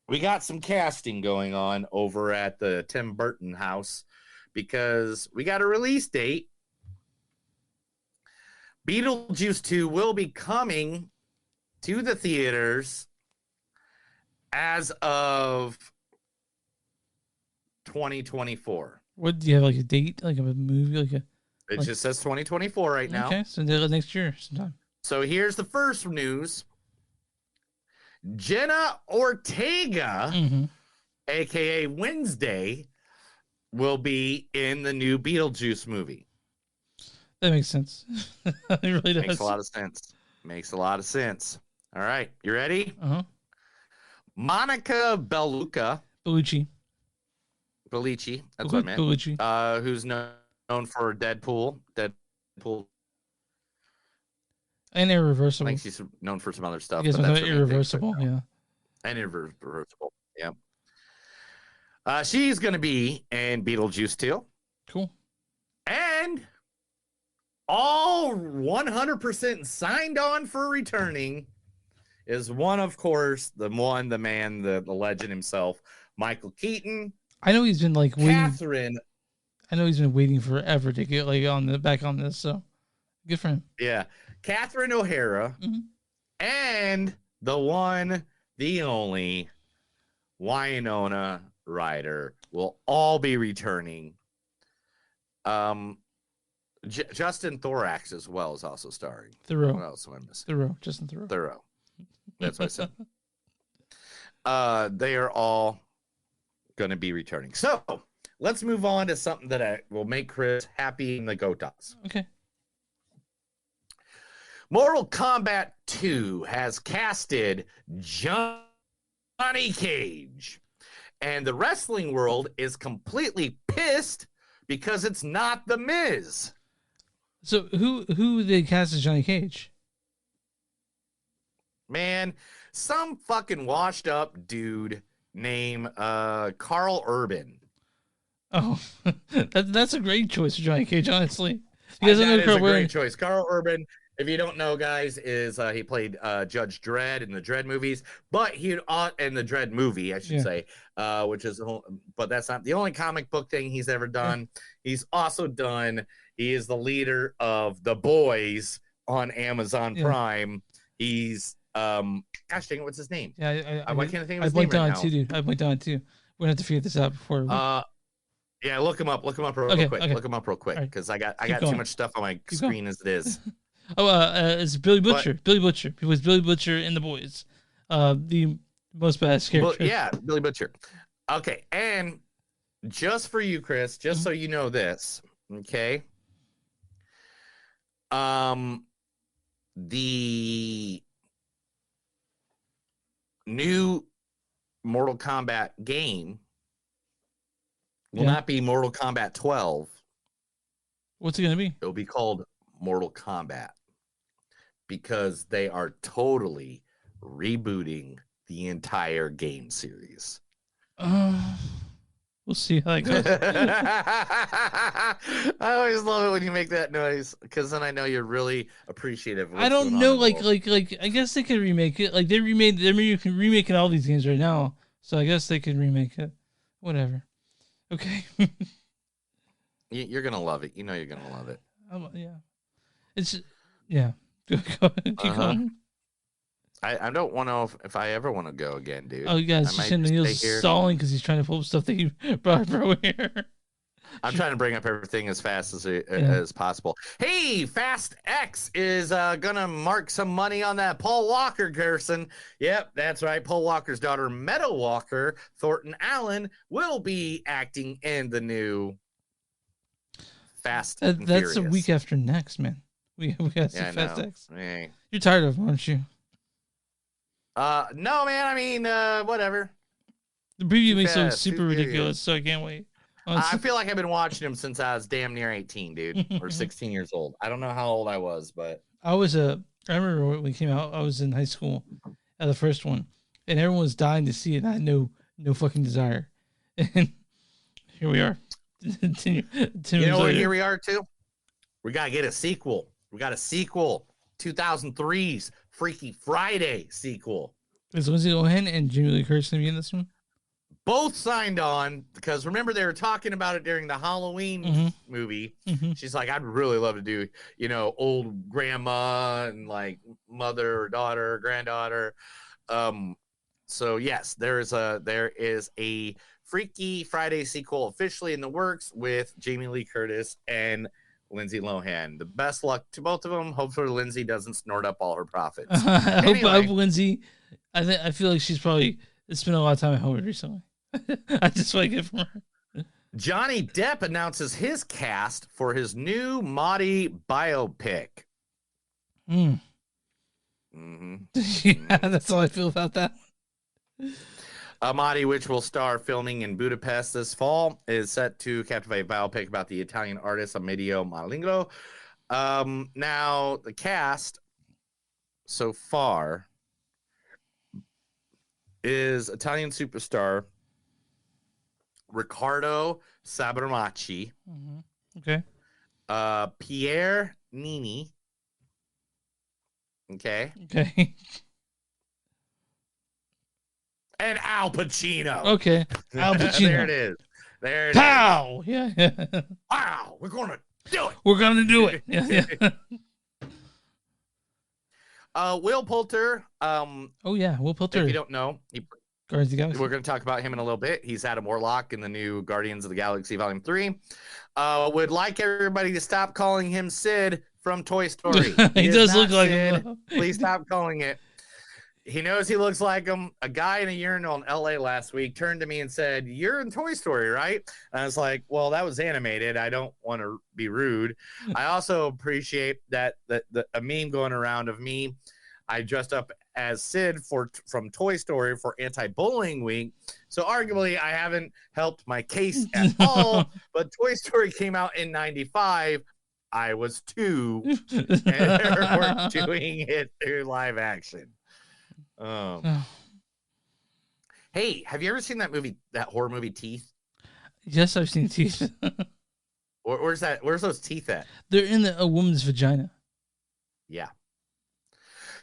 we got some casting going on over at the Tim Burton house because we got a release date. Beetlejuice 2 will be coming to the theaters as of 2024. What do you have, like a date, like a movie, It just says 2024 right now. Okay, so next year sometime. So here's the first news. Jenna Ortega, aka Wednesday, will be in the new Beetlejuice movie. That makes sense. It really does. Makes a lot of sense. Makes a lot of sense. All right, you ready? Monica Bellucci. Bellucci, that's what I meant. Bellucci. Who's known for Deadpool. And Irreversible. I think she's known for some other stuff. I guess but that's with her main thing, Irreversible, yeah. And Irreversible, yeah. She's going to be in Beetlejuice 2. Cool. And all 100% signed on for returning is one, of course, the man, the legend himself, Michael Keaton. I know he's been like waiting. Catherine. I know he's been waiting forever to get back on this, so good for him. Yeah. Catherine O'Hara and the one, the only Winona Ryder will all be returning. Justin Thorax as well is also starring. Thoreau. What else am I missing? Thoreau. Justin Thoreau. Thoreau. That's what I said. They are all going to be returning. So let's move on to something that will make Chris happy in the Gotas. Okay. Mortal Kombat 2 has casted Johnny Cage, and the wrestling world is completely pissed because it's not The Miz. So who they cast as Johnny Cage? Man, some fucking washed up dude named Carl Urban. Oh, that's a great choice for Johnny Cage, honestly. Because That is a great choice. Carl Urban, if you don't know, guys, is he played Judge Dredd in the Dredd movies, but in the Dredd movie, I should say, which is, but that's not the only comic book thing he's ever done. He's also done. He is the leader of The Boys on Amazon Prime. He's gosh dang it, what's his name? Yeah, why can't I think of his name right now? Too, dude. I went on too. We're gonna have to figure this out before. Yeah, look him up. Look him up real quick. Okay. Look him up real quick because I got going. too much stuff on my screen as it is. It's Billy Butcher. Billy Butcher. He was Billy Butcher in The Boys. The most badass character. Yeah, Billy Butcher. Okay, and just for you, Chris, just so you know this, okay? The new Mortal Kombat game will not be Mortal Kombat 12. What's it gonna be? It'll be called Mortal Kombat because they are totally rebooting the entire game series. We'll see how that goes. I always love it when you make that noise because then I know you're really appreciative. Of I don't know, like I guess they could remake it. Like they're remaking all these games right now, so I guess they could remake it. Whatever. Okay. You're gonna love it. You know you're gonna love it. Yeah, it's yeah. Keep going. I don't want to if I ever want to go again, dude. Oh, yeah, it's I just might him. just Neil's stay here. stalling because he's trying to pull up stuff that he brought over here. I'm trying to bring up everything as fast as possible. Hey, Fast X is gonna mark some money on that Paul Walker person. Yep, that's right. Paul Walker's daughter, Meadow Walker Thornton Allen, will be acting in the new Fast. And That's a Furious. week after next, man. We got to see Yeah, I Fast know. X. Yeah. You're tired of him, aren't you? No, man. I mean, whatever. The preview makes it look Fast, super too ridiculous, furious. so I can't wait. I feel like I've been watching him since I was damn near 18, dude, or 16 years old. I don't know how old I was, but I remember when it came out, I was in high school at the first one, and everyone was dying to see it, and I had no fucking desire. And here we are. you know what? Here we are too. We gotta get a sequel. We got a sequel. 2003's Freaky Friday sequel. Is Lindsay Lohan and Jamie Lee Curtis gonna be in this one? Both signed on because remember they were talking about it during the Halloween movie. She's like, I'd really love to do, old grandma and like mother or daughter or granddaughter. So yes, there is a Freaky Friday sequel officially in the works with Jamie Lee Curtis and Lindsay Lohan. The best luck to both of them. Hopefully Lindsay doesn't snort up all her profits. I hope Lindsay. I feel like she's probably spent a lot of time at home recently. I just like it from her. Johnny Depp announces his cast for his new Maudie biopic. Yeah, that's all I feel about that. Maudie, which will start filming in Budapest this fall, is set to captivate biopic about the Italian artist Amedeo Malingro. Now, the cast so far is Italian superstar Riccardo Sabermacci, Okay. Pierre Nini, okay, and Al Pacino. Okay, Al Pacino. There it is. There it Pow! is. Yeah. Wow, we're gonna do it. We're gonna do it. Yeah. Will Poulter. Oh yeah, Will Poulter. If you don't know, Guardians of the Galaxy. We're going to talk about him in a little bit. He's Adam Warlock in the new Guardians of the Galaxy Volume 3. Would like everybody to stop calling him Sid from Toy Story. He is does not look like Sid. him. Please stop calling it. He knows he looks like him. A guy in a urinal in LA last week turned to me and said, "You're in Toy Story, right?" And I was like, "Well, that was animated. I don't want to be rude." I also appreciate that a meme going around of me. I dressed up as Sid from Toy Story for Anti-Bullying Week. So arguably I haven't helped my case at all, but Toy Story came out in 95. I was 2 and we're doing it through live action. Hey, have you ever seen that horror movie Teeth? Yes, I've seen Teeth. Where's those teeth at? They're in a woman's vagina. Yeah.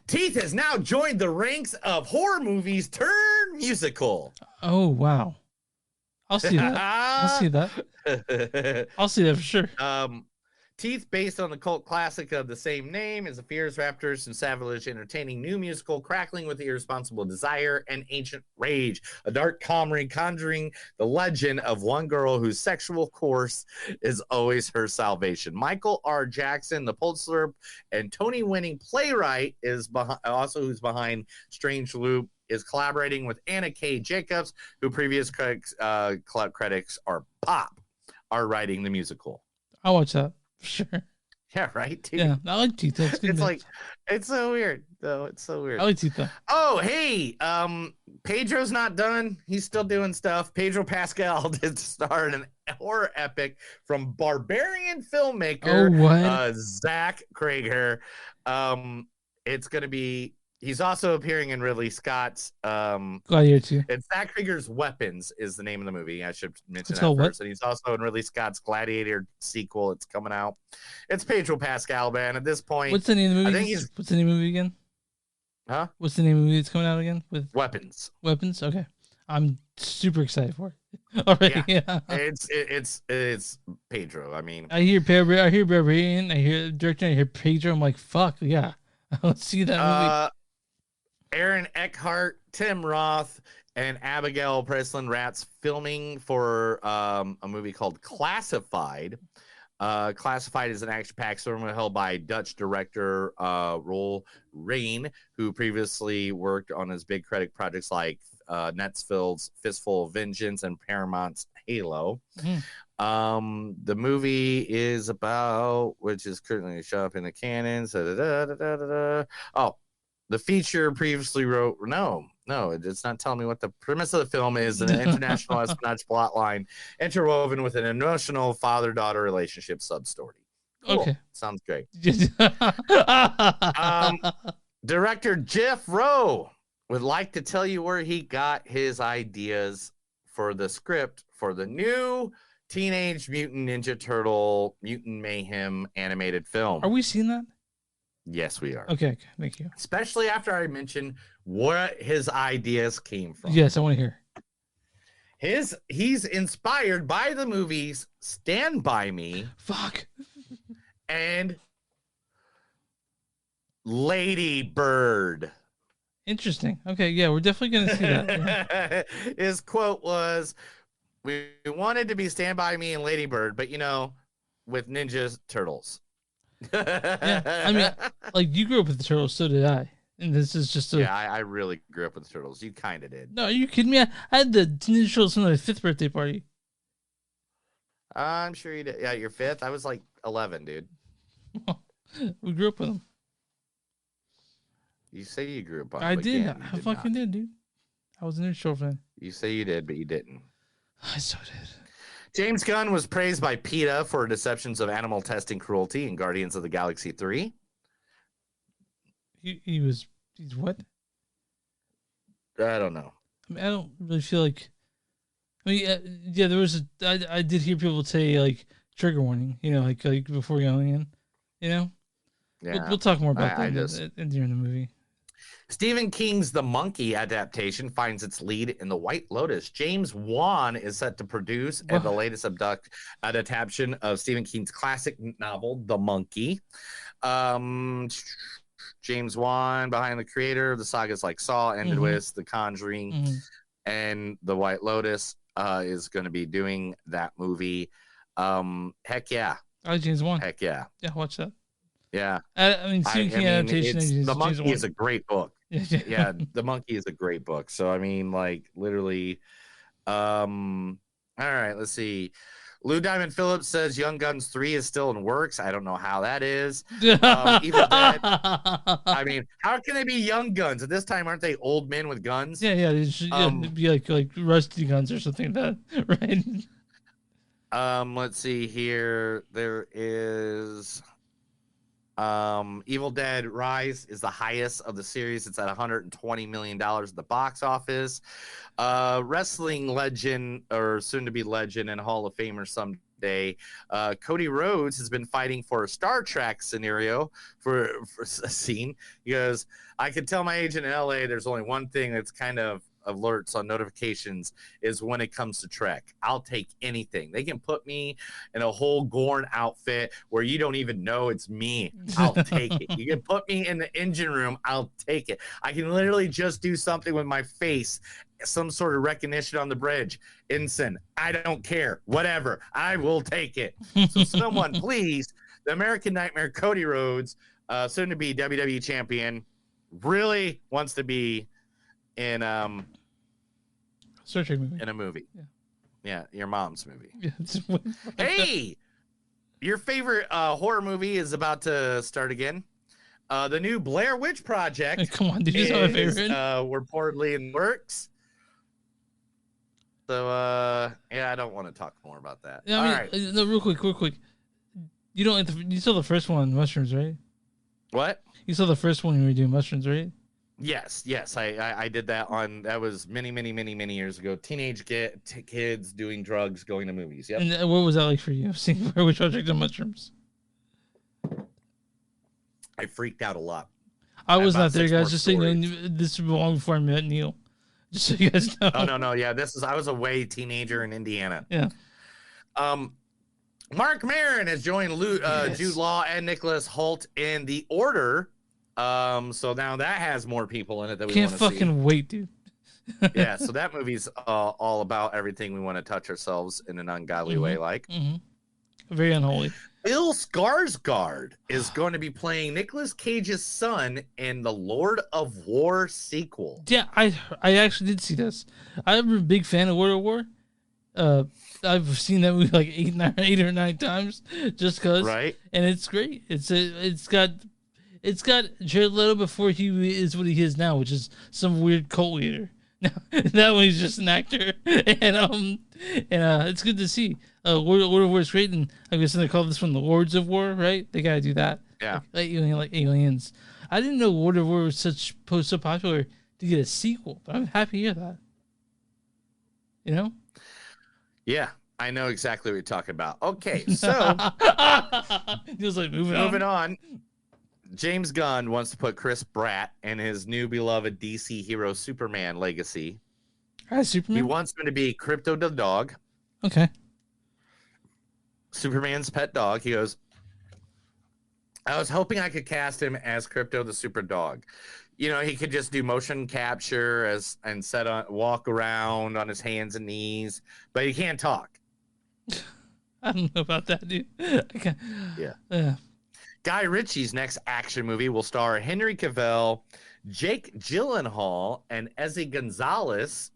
Teeth has now joined the ranks of horror movies turned musical. Oh wow. I'll see that. I'll see that. I'll see that for sure. Teeth, based on the cult classic of the same name, is a fierce rapturous and savage entertaining new musical crackling with irresponsible desire and ancient rage. A dark comedy conjuring the legend of one girl whose sexual course is always her salvation. Michael R. Jackson, the Pulitzer and Tony-winning playwright, is who's behind Strange Loop, is collaborating with Anna K. Jacobs, who previous critics are writing the musical. I'll watch that. Sure. Yeah, right. Dude. Yeah, I like Teeth. It's so weird, though. It's so weird. I like Teeth, though. Oh, hey, Pedro's not done. He's still doing stuff. Pedro Pascal did star in an horror epic from Barbarian filmmaker Zach Krager. It's gonna be. He's also appearing in Ridley Scott's Gladiator 2. It's Zach Krieger's Weapons is the name of the movie. I should mention that called first. what? And he's also in Ridley Scott's Gladiator sequel. It's coming out. It's Pedro Pascal, man. At this point, What's the name of the movie? I think he's What's the name of the movie again? Huh? What's the name of the movie that's coming out again? With Weapons. Weapons? Okay. I'm super excited for it already. Yeah. It's Pedro. I mean, I hear Barbarian, I hear director, I hear Pedro. I'm like, fuck yeah, let's see that movie. Aaron Eckhart, Tim Roth, and Abigail Breslin Ratz filming for a movie called Classified. Classified is an action-packed story held by Dutch director Roel Rain, who previously worked on his big credit projects like Netflix's Fistful of Vengeance and Paramount's Halo. The movie is about, which is currently shot up in the canons. Oh, the feature previously wrote, no, it's not telling me what the premise of the film is. An international espionage plotline interwoven with an emotional father-daughter relationship sub-story. Cool. Okay. Sounds great. Director Jeff Rowe would like to tell you where he got his ideas for the script for the new Teenage Mutant Ninja Turtle Mutant Mayhem animated film. Are we seeing that? Yes, we are. Okay, thank you. Especially after I mentioned where his ideas came from. Yes, I want to hear. He's inspired by the movies Stand By Me. Fuck. And Lady Bird. Interesting. Okay, yeah, we're definitely gonna see that. Yeah. His quote was, "We wanted to be Stand By Me and Lady Bird, but with Ninja Turtles." Yeah, I mean, like, you grew up with the Turtles, so did I. And this is just a... Yeah, I really grew up with the Turtles. You kind of did. No, are you kidding me? I had the Ninja Turtles for my 5th birthday party. I'm sure you did. Yeah, your 5th? I was like 11, dude. We grew up with them. You say you grew up on I them. did. Again, I fucking did, dude. I was a Ninja Turtle fan. You say you did, but you didn't. I so did. James Gunn was praised by PETA for deceptions of animal testing cruelty in Guardians of the Galaxy 3. He's what? I don't know. I mean, I don't really feel like... I mean, yeah, there was I did hear people say, like, trigger warning, like before going in, Yeah. We'll talk more about that during the movie. Stephen King's The Monkey adaptation finds its lead in The White Lotus. James Wan is set to produce and the latest adaptation of Stephen King's classic novel, The Monkey. James Wan, behind the creator of the sagas like Saw, Ended With, The Conjuring, and The White Lotus, is going to be doing that movie. Heck yeah. Oh, James Wan. Heck yeah. Yeah, watch that. Yeah. I mean, Stephen King adaptation. The Monkey is a great book. Yeah, The Monkey is a great book. So, I mean, like, literally. All right, let's see. Lou Diamond Phillips says Young Guns 3 is still in works. I don't know how that is. Evil Dead. I mean, how can they be young guns? At this time, aren't they old men with guns? Yeah, they should it'd be like rusty guns or something like that, right? Let's see here. There is Evil Dead Rise is the highest of the series. It's at $120 million at the box office. Wrestling legend, or soon-to-be legend and Hall of Famer someday, Cody Rhodes has been fighting for a Star Trek scenario for a scene. He goes, I could tell my agent in LA there's only one thing that's kind of alerts on notifications is when it comes to Trek. I'll take anything. They can put me in a whole Gorn outfit where you don't even know it's me. I'll take it. You can put me in the engine room. I'll take it. I can literally just do something with my face, some sort of recognition on the bridge. Ensign, I don't care. Whatever. I will take it. So someone, please, the American Nightmare, Cody Rhodes, soon to be WWE champion, really wants to be in Star Trek movie. In a movie. Yeah, your mom's movie. Yeah, hey, your favorite horror movie is about to start again. The new Blair Witch Project. Come on, dude, it's not my favorite. Reportedly in works. So yeah, I don't want to talk more about that. Yeah, All right. No, real quick. You don't. You saw the first one, mushrooms, right? What? You saw the first one when you were doing mushrooms, right? Yes. I did that that was many years ago. Teenage kids doing drugs, going to movies. Yep. And what was that like for you? Seeing Blair Witch Project and mushrooms. I freaked out a lot. I was not there, guys. Just saying, this was long before I met Neil. Just so you guys know. Oh no, yeah. I was a way teenager in Indiana. Yeah. Mark Maron has joined Jude Law and Nicholas Hoult in The Order. So now that has more people in it that we Can't want to see. fucking wait, dude. Yeah, so that movie's all about everything we want to touch ourselves in an ungodly way, like. Very unholy. Bill Skarsgård is going to be playing Nicolas Cage's son in the Lord of War sequel. Yeah, I actually did see this. I'm a big fan of World of War. I've seen that movie like 8 or 9 times just cause. Right. And it's great. It's got Jared Leto before he is what he is now, which is some weird cult leader. Now that one he's just an actor, and it's good to see. World of War is great, and I guess they call this one the Lords of War, right? They gotta do that. Yeah. Like aliens. I didn't know World of War was so popular to get a sequel, but I'm happy to hear that. You know? Yeah, I know exactly what you're talking about. Okay, so he was like moving on. James Gunn wants to put Chris Pratt in his new beloved DC hero Superman legacy. Superman? He wants him to be Crypto the dog. Okay. Superman's pet dog. He goes, I was hoping I could cast him as Crypto the super dog. You know, he could just do motion capture and walk around on his hands and knees, but he can't talk. I don't know about that, dude. Yeah. Guy Ritchie's next action movie will star Henry Cavill, Jake Gyllenhaal, and Ezzy Gonzalez.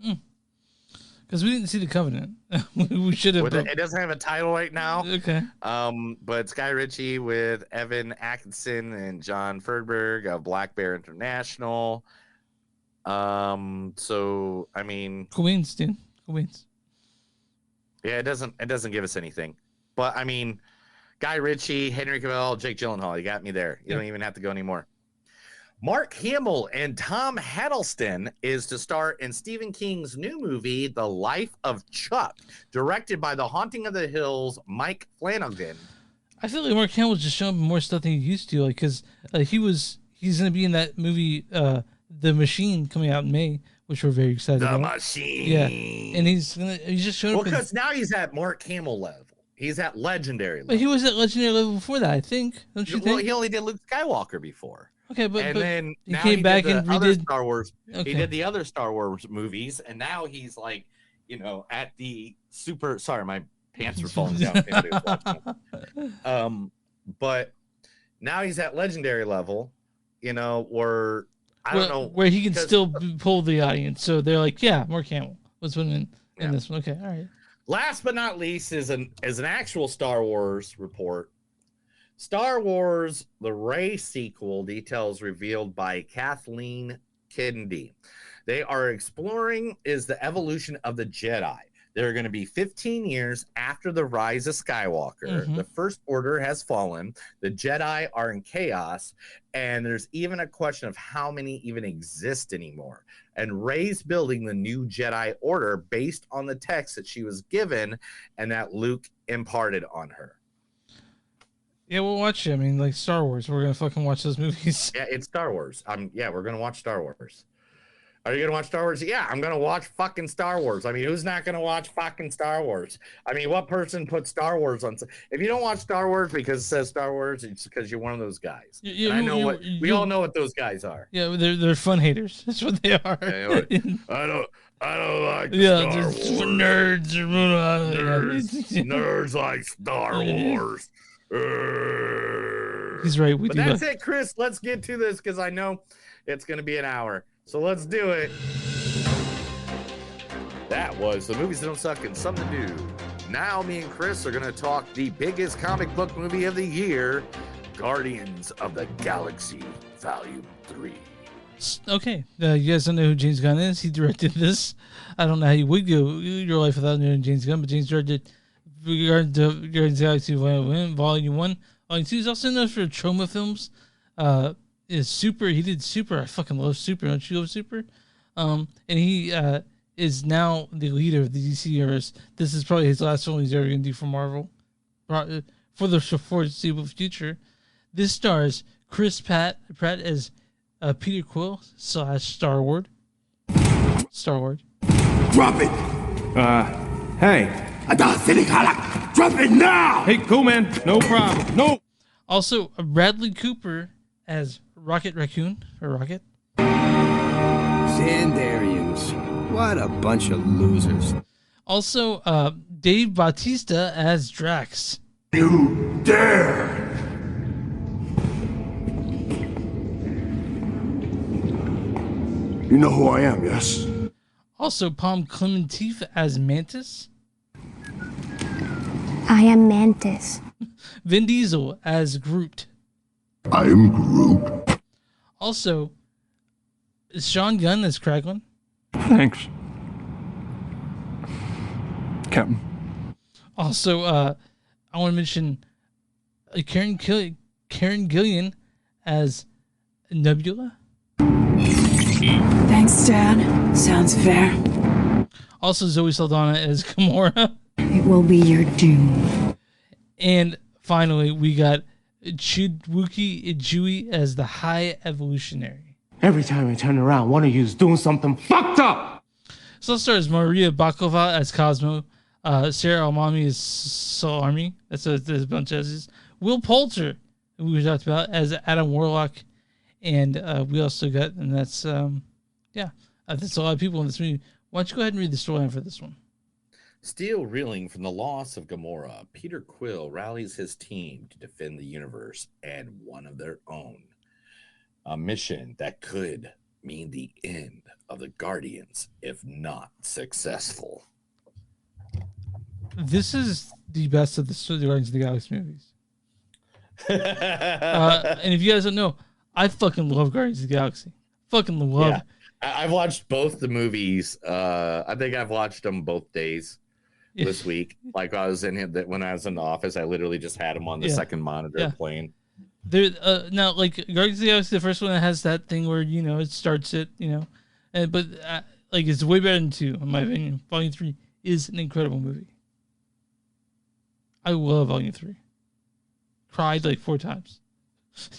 Because we didn't see The Covenant. We should have. It doesn't have a title right now. Okay. But it's Guy Ritchie with Evan Atkinson and John Ferdberg of Black Bear International. So I mean, Queens, dude. Queens. Yeah, it doesn't give us anything. But I mean, Guy Ritchie, Henry Cavill, Jake Gyllenhaal. You got me there. You don't even have to go anymore. Mark Hamill and Tom Hiddleston is to star in Stephen King's new movie, The Life of Chuck, directed by The Haunting of the Hills' Mike Flanagan. I feel like Mark Hamill's just showing more stuff than he used to, like because he's gonna be in that movie, The Machine, coming out in May, which we're very excited about. The Machine. Yeah, and he's just showing up. Because now he's at Mark Hamill level. He's at legendary level. But he was at legendary level before that, I think. Don't you think? Well, he only did Luke Skywalker before. Okay, but then he now came back and redid Star Wars. Okay. He did the other Star Wars movies, and now he's like, at the super. Sorry, my pants were falling down. But now he's at legendary level. Where I don't know where he can still pull the audience. So they're like, yeah, Mark Hamill was in this one. Okay, all right. Last but not least is an actual Star Wars report. Star Wars: The Rey sequel details revealed by Kathleen Kennedy. They are exploring the evolution of the Jedi. They're going to be 15 years after the rise of Skywalker. The First Order has fallen. The Jedi are in chaos. And there's even a question of how many even exist anymore. And Rey's building the new Jedi Order based on the text that she was given and that Luke imparted on her. Yeah, we'll watch it. I mean, like Star Wars. We're going to fucking watch those movies. Yeah, it's Star Wars. Yeah, we're going to watch Star Wars. Are you going to watch Star Wars? Yeah, I'm going to watch fucking Star Wars. I mean, who's not going to watch fucking Star Wars? I mean, what person put Star Wars on? If you don't watch Star Wars because it says Star Wars, it's because you're one of those guys. We all know what those guys are. Yeah, they're fun haters. That's what they are. Yeah, I don't like Star Wars. Nerds. Nerds like Star Wars. He's right. But that's it, Chris. Let's get to this because I know it's going to be an hour. So let's do it. That was the movies that don't suck and something to do. Now me and Chris are going to talk the biggest comic book movie of the year, Guardians of the Galaxy Volume 3. Okay, you guys don't know who James Gunn is. He directed this. I don't know how you would go your life without knowing James Gunn, but James directed Guardians of the Galaxy Volume 1. Volume 2 is also known for Trauma films. Is Super. He did Super. I fucking love Super. Don't you love Super? And he is now the leader of the DC universe. This is probably his last film he's ever going to do for Marvel. For the foreseeable future. This stars Chris Pratt as Peter Quill / Star-Lord. Star-Lord. Drop it! Hey. Drop it now! Hey, cool, man. No problem. No. Also, Bradley Cooper as Rocket Raccoon, or Rocket. Sandarians. What a bunch of losers. Also, Dave Bautista as Drax. You dare! You know who I am, yes? Also, Palm Clementif as Mantis. I am Mantis. Vin Diesel as Groot. I'm Groot. Also, Sean Gunn as Kraglin. Thanks, Captain. Also, I want to mention Karen Gillian as Nebula. Thanks, Dad. Sounds fair. Also, Zoe Saldana as Gamora. It will be your doom. And finally, we got Chiwetel Ejiofor as the High Evolutionary. Every time I turn around, one of you is doing something fucked up. So let's start as Maria Baklava as Cosmo. Sarah Almami as Salarmi. That's a bunch of S's. Will Poulter, who we talked about, as Adam Warlock. And we also got, and that's, that's a lot of people in this movie. Why don't you go ahead and read the storyline for this one? Still reeling from the loss of Gamora, Peter Quill rallies his team to defend the universe and one of their own. A mission that could mean the end of the Guardians if not successful. This is the best of the Guardians of the Galaxy movies. And if you guys don't know, I fucking love Guardians of the Galaxy. Fucking love. Yeah. I've watched both the movies. I think I've watched them both days this week. Like when I was in the office, I literally just had them on the second monitor playing. There now, like Guardians of the Galaxy, the first one that has that thing where it starts it, but it's way better than 2 in my opinion. Volume 3 is an incredible movie. I love Volume 3. Cried like 4 times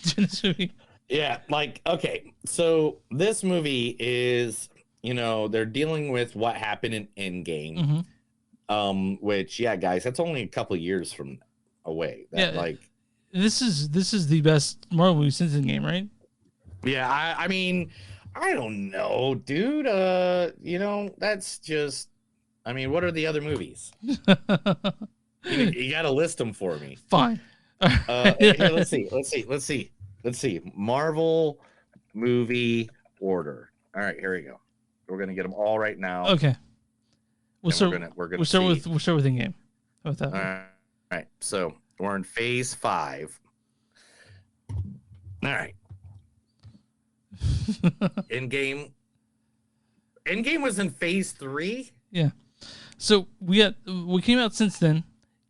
during this movie. Yeah, okay, so this movie is, they're dealing with what happened in Endgame, which, guys, that's only a couple years from away. This is the best Marvel movie since Endgame, right? Yeah, I mean, I don't know, dude. That's just, what are the other movies? you got to list them for me. Fine. Here, let's see. Marvel movie order. All right, here we go. We're gonna get them all right now. Okay. We'll start with Endgame. How about that? All right. So we're in phase 5. All right. Endgame was in phase 3. Yeah. So what came out since then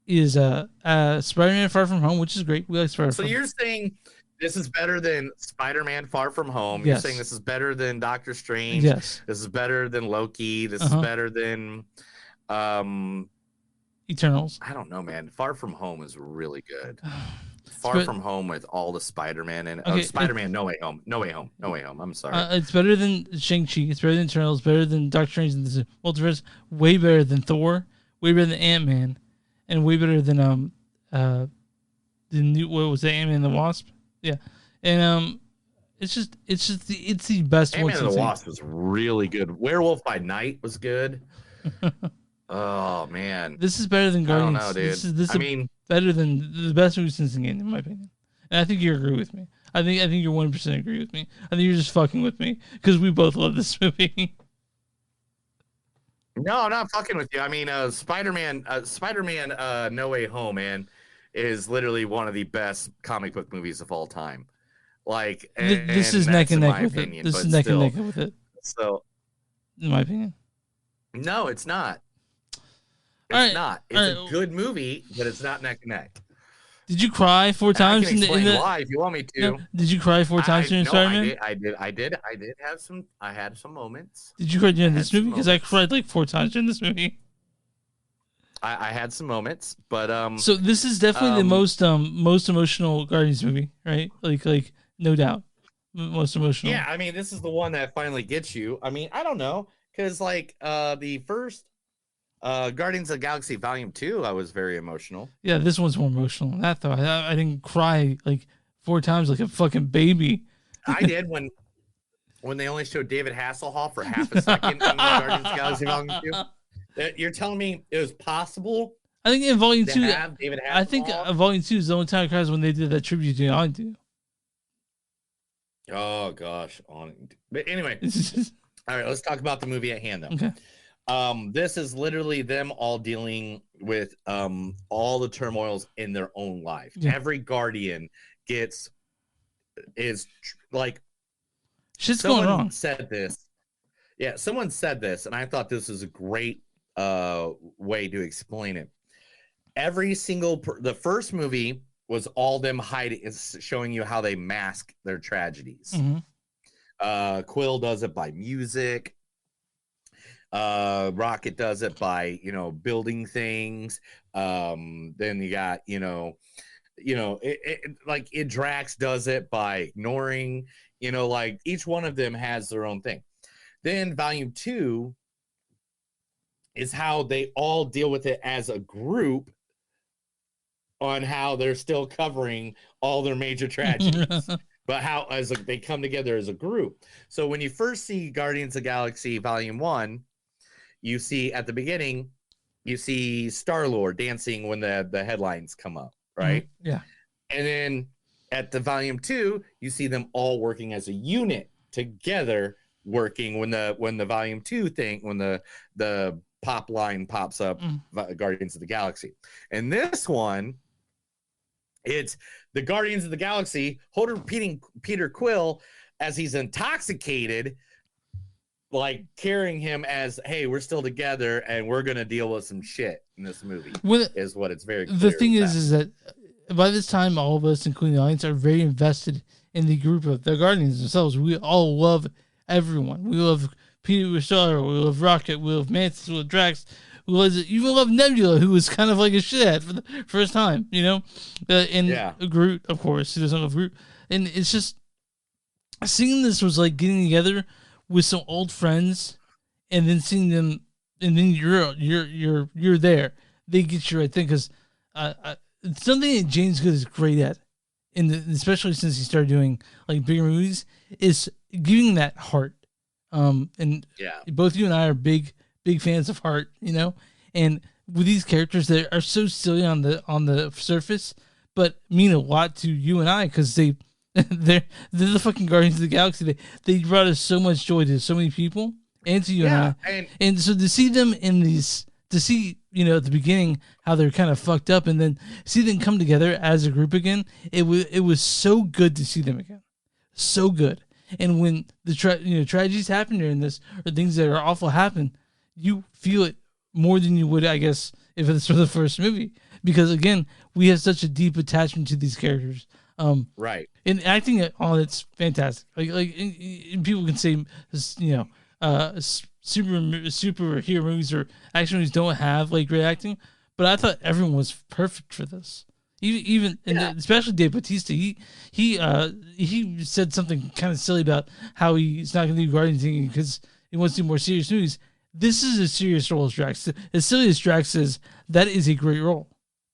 is Spider-Man Far From Home, which is great. We like Spider-Man. So you're saying this is better than Spider-Man Far From Home. Yes. You're saying this is better than Doctor Strange. Yes. This is better than Loki. This is better than Eternals. I don't know, man. Far From Home is really good. Far From Home with all the Spider-Man and Spider-Man No Way Home. I'm sorry. It's better than Shang-Chi. It's better than Eternals. Better than Doctor Strange and the Multiverse. Way better than Thor. Way better than Ant-Man. And way better than the new, what was that, Ant-Man and the Wasp? Yeah. And it's the best one. Ant-Man and the Wasp was really good. Werewolf by Night was good. Oh man, this is better than Guardians. I don't know, dude. This is better than the best movie since the game, in my opinion. And I think you agree with me. I think you're 1% agree with me. I think you're just fucking with me because we both love this movie. No, I'm not fucking with you. I mean, Spider-Man No Way Home, man, is literally one of the best comic book movies of all time. This is neck and neck with it. This is neck and neck with it. So, in my opinion, no, it's not. It's not. It's a good movie, but it's not neck and neck. Did you cry 4 times? I can explain why if you want me to. No, did you cry 4 times during Spider-Man? I did have some. I had some moments. Did you cry during this movie? Because I cried like 4 times during this movie. I had some moments, but So this is definitely the most emotional Guardians movie, right? Like no doubt, most emotional. Yeah, I mean, this is the one that finally gets you. I mean, I don't know, because like the first Guardians of the Galaxy Volume 2, I was very emotional. Yeah, this one's more emotional than that though. I didn't cry like 4 times like a fucking baby. I did when they only showed David Hasselhoff for half a second in Guardians of the Galaxy Volume 2. You're telling me it was possible? I think in Volume to 2, have David I think Volume 2 is the only time I cried when they did that tribute to Yondu. Oh gosh, but anyway, all right, let's talk about the movie at hand though. Okay. This is literally them all dealing with all the turmoils in their own life. Yeah. Every Guardian is like shit's going wrong. Said this. Yeah, someone said this, and I thought this is a great way to explain it. Every single the first movie was all them hiding, showing you how they mask their tragedies. Mm-hmm. Quill does it by music. Rocket does it by building things. Then you got Drax does it by ignoring. Like each one of them has their own thing. Then Volume 2 is how they all deal with it as a group, on how they're still covering all their major tragedies, but how they come together as a group. So when you first see Guardians of the Galaxy Volume 1, you see at the beginning, you see Star-Lord dancing when the headlines come up, right? Mm-hmm. Yeah. And then at the Volume 2, you see them all working as a unit together, working when the Volume 2 thing, when the pop line pops up, Guardians of the Galaxy. And this one, it's the Guardians of the Galaxy repeating Peter Quill as he's intoxicated, like carrying him as, hey, we're still together and we're gonna deal with some shit in this movie. Is what it's very clear. The thing is that by this time, all of us, including the audience, are very invested in the group of the Guardians themselves. We all love everyone. We love Peter Star, we love Rocket, we love Mantis, we love Drax, we even love Nebula, who was kind of like a shithead for the first time, and Groot, of course, he doesn't love Groot. And it's just, seeing this was like getting together with some old friends, and then seeing them, and then you're there. They get you right thing, because it's something that James Good is great at, especially since he started doing like bigger movies, is giving that heart. And both you and I are big fans of heart, and with these characters that are so silly on the surface, but mean a lot to you and I, because they're the fucking Guardians of the Galaxy. They brought us so much joy to so many people, and to you and I. And so to see them in these, to see, at the beginning how they're kind of fucked up, and then see them come together as a group again, it was so good to see them again. So good. And when the tragedies happen during this, or things that are awful happen, you feel it more than you would, I guess, if it's for the first movie. Because again, we have such a deep attachment to these characters. Right. And acting it's fantastic. Like people can say, superhero movies or action movies don't have like great acting, but I thought everyone was perfect for this. Even especially Dave Bautista, he said something kind of silly about how he's not going to do Guardians because he wants to do more serious movies. This is a serious role as Drax. As silly as Drax is, that is a great role,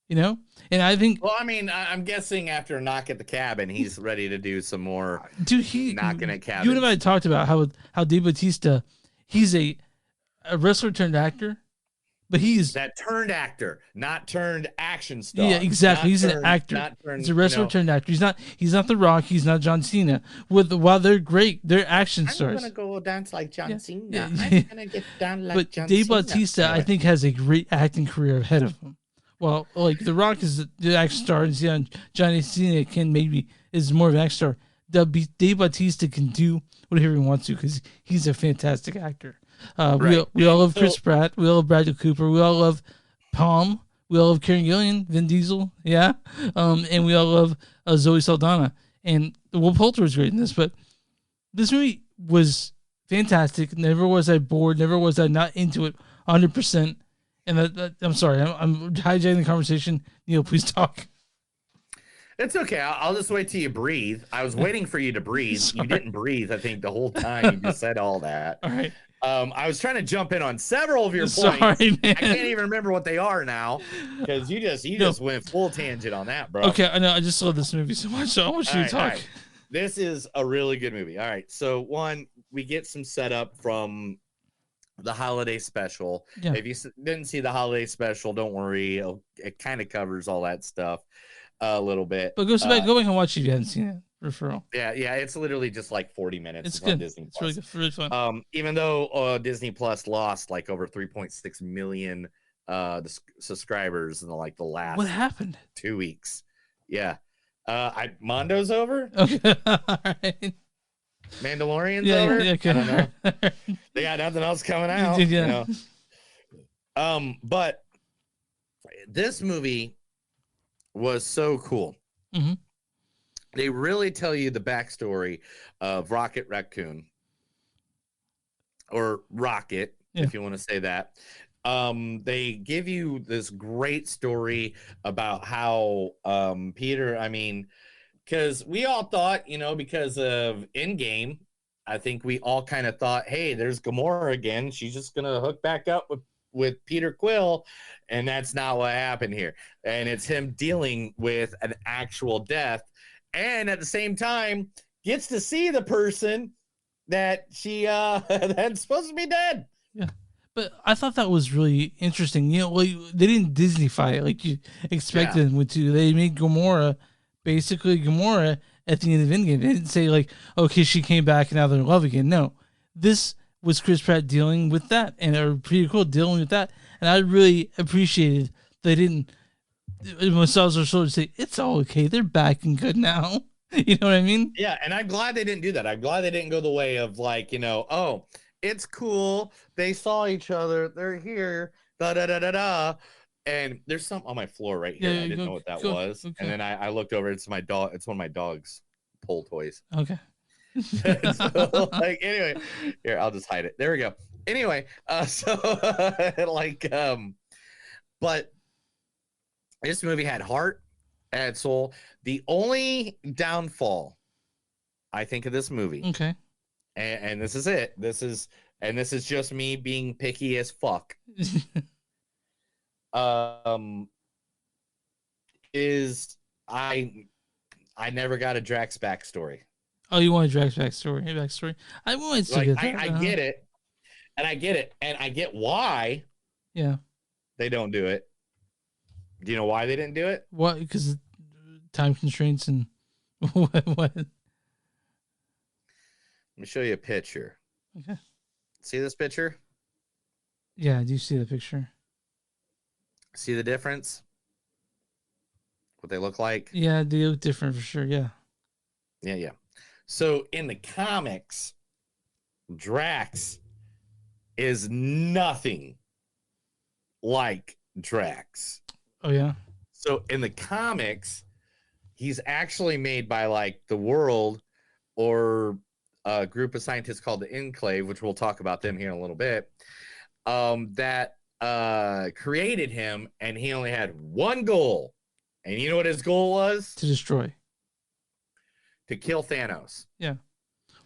And I think. Well, I mean, I'm guessing after Knock at the Cabin, he's ready to do some more. Knocking at Cabin. You and I talked about how Dave Bautista, he's a wrestler turned actor. But he's that turned actor, not turned action star. Yeah, exactly. He's an actor. He's a wrestler turned actor. He's not The Rock. He's not John Cena. While they're great, they're action stars. I'm gonna go dance like John Cena. I'm gonna get down like John Cena. But Dave Bautista, I think, has a great acting career ahead of him. Well, like The Rock is the action star, and Johnny Cena is more of an action star. Dave Bautista can do whatever he wants to because he's a fantastic actor. Right. We all love Chris Pratt. We all love Bradley Cooper. We all love Palm. We all love Karen Gillian, Vin Diesel. Yeah. And we all love Zoe Saldana. And Will Poulter was great in this. But this movie was fantastic. Never was I bored. Never was I not into it 100%. And I'm sorry. I'm hijacking the conversation. Neil, please talk. It's okay. I'll just wait till you breathe. I was waiting for you to breathe. You didn't breathe, I think, the whole time. You just said all that. All right. I was trying to jump in on several of your Sorry, points. man. I can't even remember what they are now because you just went full tangent on that, bro. Okay, I know. I just love this movie so much. So I want you to talk. Right. This is a really good movie. All right. So one, we get some setup from the holiday special. Yeah. If you didn't see the holiday special, don't worry. It kind of covers all that stuff a little bit. But go back and watch it if you haven't seen it. Referral. Yeah, it's literally just like 40 minutes. It's on good. Disney It's Plus. really fun. Even though Disney Plus lost like over 3.6 million subscribers in the last What happened? 2 weeks. Yeah. Mondo's over? Okay. All right. Mandalorian's over? Yeah, okay. I don't know. They got nothing else coming out. Yeah. You know? But this movie was so cool. Mm-hmm. They really tell you the backstory of Rocket Raccoon, or Rocket, if you want to say that. They give you this great story about how Peter, because we all thought, because of Endgame, I think we all kind of thought, hey, there's Gamora again. She's just going to hook back up with Peter Quill. And that's not what happened here. And it's him dealing with an actual death. And at the same time, gets to see the person that she that's supposed to be dead. Yeah. But I thought that was really interesting. They didn't Disneyfy it like you expected them to. They made Gamora basically Gamora at the end of Endgame. They didn't say like, okay, she came back and now they're in love again. No, this was Chris Pratt dealing with that, and or pretty cool dealing with that. And I really appreciated they didn't massage their shoulders say it's all okay. They're back and good now. You know what I mean? Yeah, and I'm glad they didn't do that. I'm glad they didn't go the way of like, oh, it's cool. They saw each other. They're here. Da da da da da. And there's something on my floor right here. Yeah, I didn't know what that was. Okay. And then I looked over. It's my dog. It's one of my dog's pull toys. Okay. So, anyway, here, I'll just hide it. There we go. Anyway, but this movie had heart, had soul. The only downfall, I think, of this movie. Okay. And this is it. This is just me being picky as fuck. Is I never got a Drax backstory. Oh, you want a Drax backstory? I wanted to get that. I get it, and I get why. Yeah. They don't do it. Do you know why they didn't do it? What? Because time constraints and what? Let me show you a picture. Okay. See this picture? Yeah, I do see the picture. See the difference? What they look like? Yeah, they look different for sure. Yeah. Yeah. So in the comics, Drax is nothing like Drax. Oh, yeah? So in the comics, he's actually made by like the World or a group of scientists called the Enclave, which we'll talk about them here in a little bit, that created him, and he only had one goal. And you know what his goal was? To destroy. To kill Thanos. Yeah.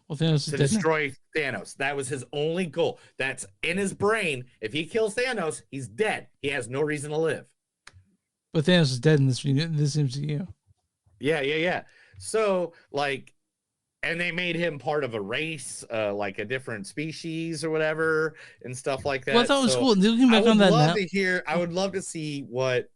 Well, Thanos is to dead destroy Thanos. That was his only goal. That's in his brain. If he kills Thanos, he's dead. He has no reason to live. But Thanos is dead in this MCU. Yeah. So, like, and they made him part of a race, like a different species or whatever, and stuff like that. Well, I thought it was cool. Looking back on that now, I would love to see what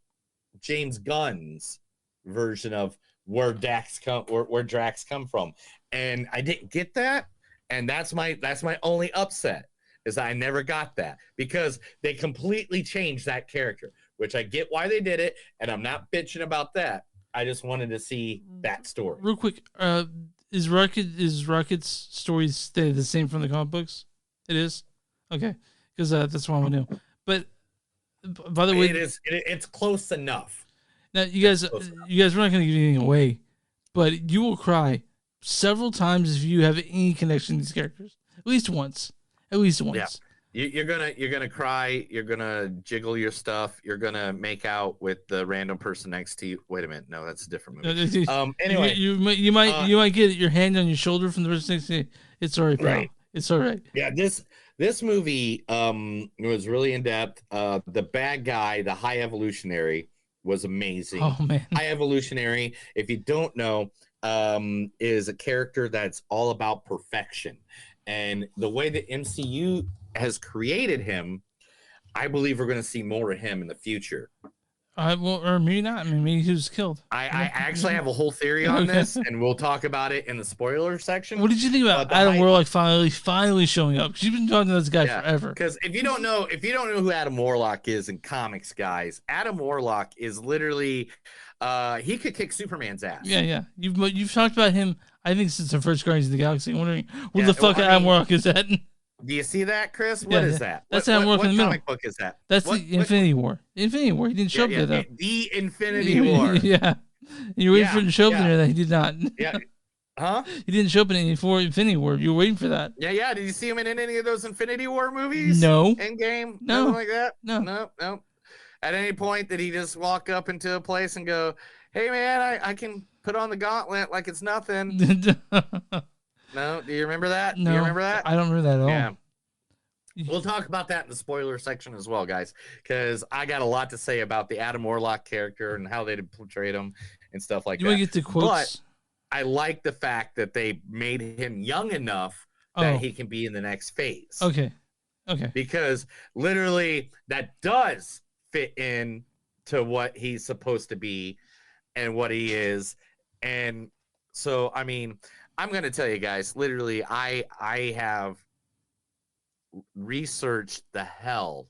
James Gunn's version of where Drax come from, and I didn't get that, and that's my only upset is I never got that because they completely changed that character, which I get why they did it, and I'm not bitching about that. I just wanted to see that story. Real quick, is Rocket's story stay the same from the comic books? It is? Okay, because that's what I want to know. But by the way, it's close enough. Now, you guys, we're not going to give anything away, but you will cry several times if you have any connection to these characters. At least once. Yeah. You're gonna cry. You're gonna jiggle your stuff. You're gonna make out with the random person next to you. Wait a minute, no, that's a different movie. Anyway, you might get your hand on your shoulder from the person next to you. It's all right, pal. Right. It's all right. Yeah, This movie was really in depth. The bad guy, the High Evolutionary, was amazing. Oh man, High Evolutionary, if you don't know, is a character that's all about perfection, and the way the MCU has created him, I believe we're going to see more of him in the future. Well, or maybe not. I mean, maybe he was killed. I actually have a whole theory on this, and we'll talk about it in the spoiler section. What did you think about Adam Warlock finally showing up? Because you've been talking to this guy forever. Because if you don't know who Adam Warlock is in comics, guys, Adam Warlock is literally he could kick Superman's ass. Yeah. You've talked about him, I think, since the first Guardians of the Galaxy. I'm wondering what the fuck Adam Warlock is that? Do you see that, Chris? What is that? That's Adam Warlock in the middle. What comic book is that? That's the Infinity War. Infinity War. He didn't show up there, though. The Infinity War. Yeah. You were waiting for him to show up there, that he did not. Yeah. Huh? He didn't show up in any Infinity War. You were waiting for that. Yeah. Did you see him in any of those Infinity War movies? No. Endgame? No. Nothing like that? No. No. At any point, did he just walk up into a place and go, hey, man, I can put on the gauntlet like it's nothing? No? Do you remember that? No. Do you remember that? I don't remember that at all. Yeah. We'll talk about that in the spoiler section as well, guys, because I got a lot to say about the Adam Warlock character and how they portrayed him and stuff like that. You want to get to quotes? But I like the fact that they made him young enough that he can be in the next phase. Okay. Because literally that does fit in to what he's supposed to be and what he is. And so, I mean, I'm going to tell you guys, literally, I have researched the hell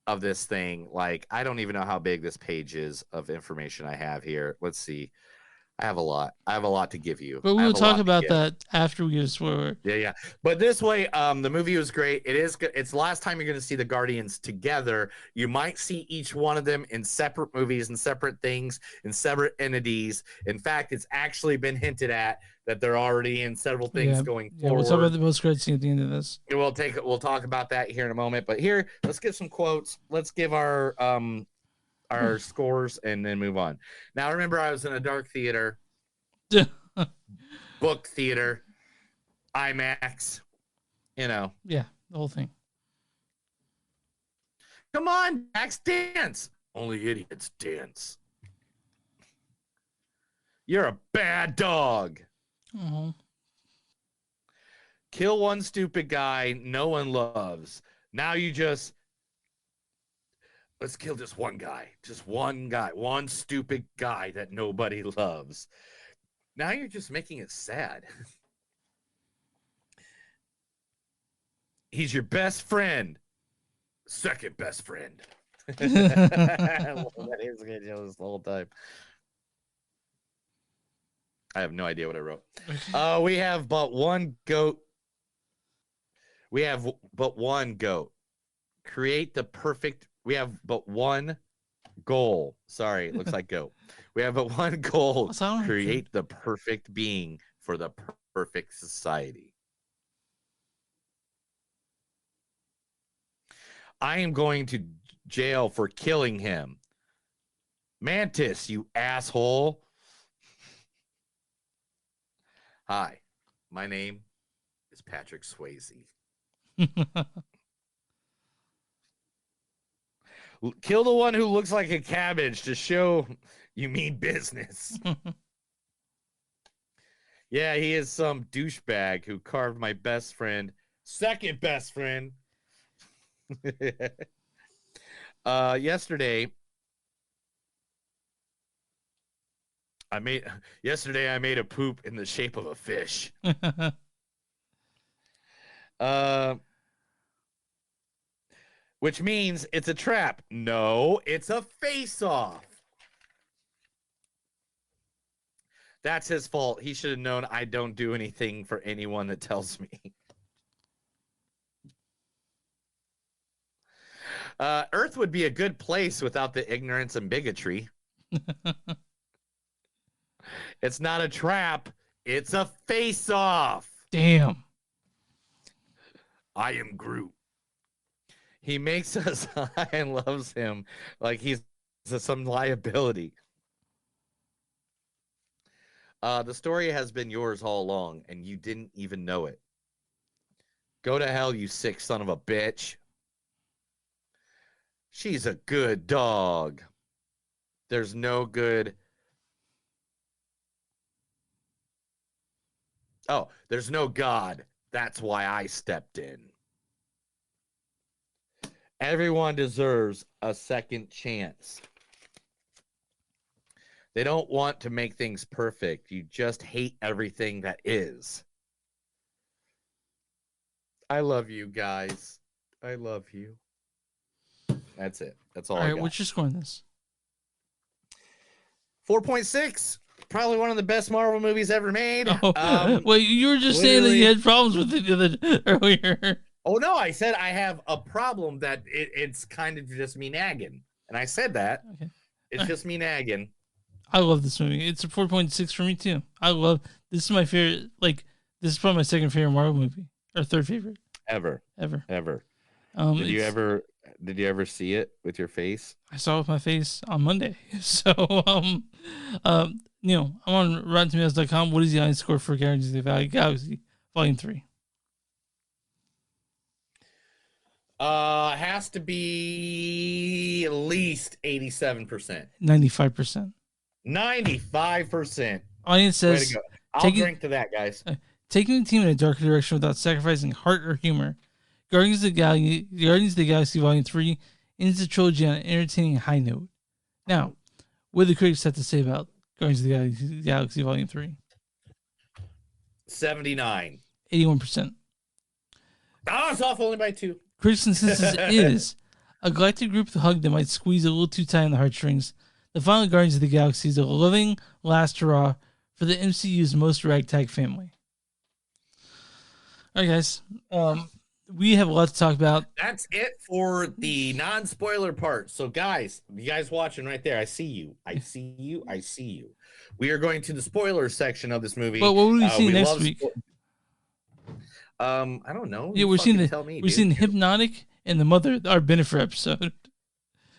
of this thing. Like, I don't even know how big this page is of information I have here. Let's see. I have a lot to give you. But we will talk about that after we get a spoiler. Yeah. But this way, the movie was great. It's the last time you're going to see the Guardians together. You might see each one of them in separate movies and separate things and separate entities. In fact, it's actually been hinted at that they're already in several things going forward. Yeah, we'll talk about the post-credit scene at the end of this. We'll talk about that here in a moment. But here, let's give some quotes. Let's give our scores and then move on. Now, remember, I was in a dark theater, book theater, IMAX, Yeah, the whole thing. Come on, Max, dance. Only idiots dance. You're a bad dog. Oh. Kill one stupid guy no one loves. Now let's kill just one guy. Just one guy. One stupid guy that nobody loves. Now you're just making it sad. He's your best friend. Second best friend. That is good this whole time. I have no idea what I wrote. We have but one goat. We have but one goat. Create the perfect. We have but one goal. Sorry, it looks like goat. We have but one goal. Create the perfect being for the perfect society. I am going to jail for killing him. Mantis, you asshole. Hi, my name is Patrick Swayze. Kill the one who looks like a cabbage to show you mean business. Yeah, he is some douchebag who carved my best friend, second best friend. Yesterday I made a poop in the shape of a fish. Which means it's a trap. No, it's a face-off. That's his fault. He should have known I don't do anything for anyone that tells me. Earth would be a good place without the ignorance and bigotry. It's not a trap. It's a face-off. Damn. I am Groot. He makes us high and loves him like he's some liability. The story has been yours all along, and you didn't even know it. Go to hell, you sick son of a bitch. She's a good dog. There's no good. Oh, there's no God. That's why I stepped in. Everyone deserves a second chance. They don't want to make things perfect. You just hate everything that is. I love you guys. I love you. That's it. That's all I got. What's your score on this? 4.6. Probably one of the best Marvel movies ever made. Well, you were just saying that you had problems with it earlier. Oh, no. I said I have a problem that it's kind of just me nagging. And I said that. Okay. It's just me nagging. I love this movie. It's a 4.6 for me, too. This is my favorite. Like, this is probably my second favorite Marvel movie. Or third favorite. Ever. Did you ever see it with your face? I saw it with my face on Monday. So, Neil, I'm on RottenTomatoes.com. What is the audience score for Guardians of the Galaxy Volume 3? Has to be at least 87%. 95%. 95%. Audience says, way to go. I'll drink to that, guys. Taking the team in a darker direction without sacrificing heart or humor, Guardians of the Galaxy Volume 3 ends the trilogy on an entertaining high note. Now, what do the critics have to say about Guardians of the Galaxy Volume 3? 79. 81%. Oh, it's off only by 2. Critics' consensus is a galactic group with a hug that might squeeze a little too tight on the heartstrings. The final Guardians of the Galaxy is a loving last hurrah for the MCU's most ragtag family. All right, guys. We have a lot to talk about. That's it for the non-spoiler part. So, guys, you guys watching right there, I see you. We are going to the spoiler section of this movie. But what will we see next week? I don't know. Yeah, we're seeing the Hypnotic and the Mother, our Bennifer episode.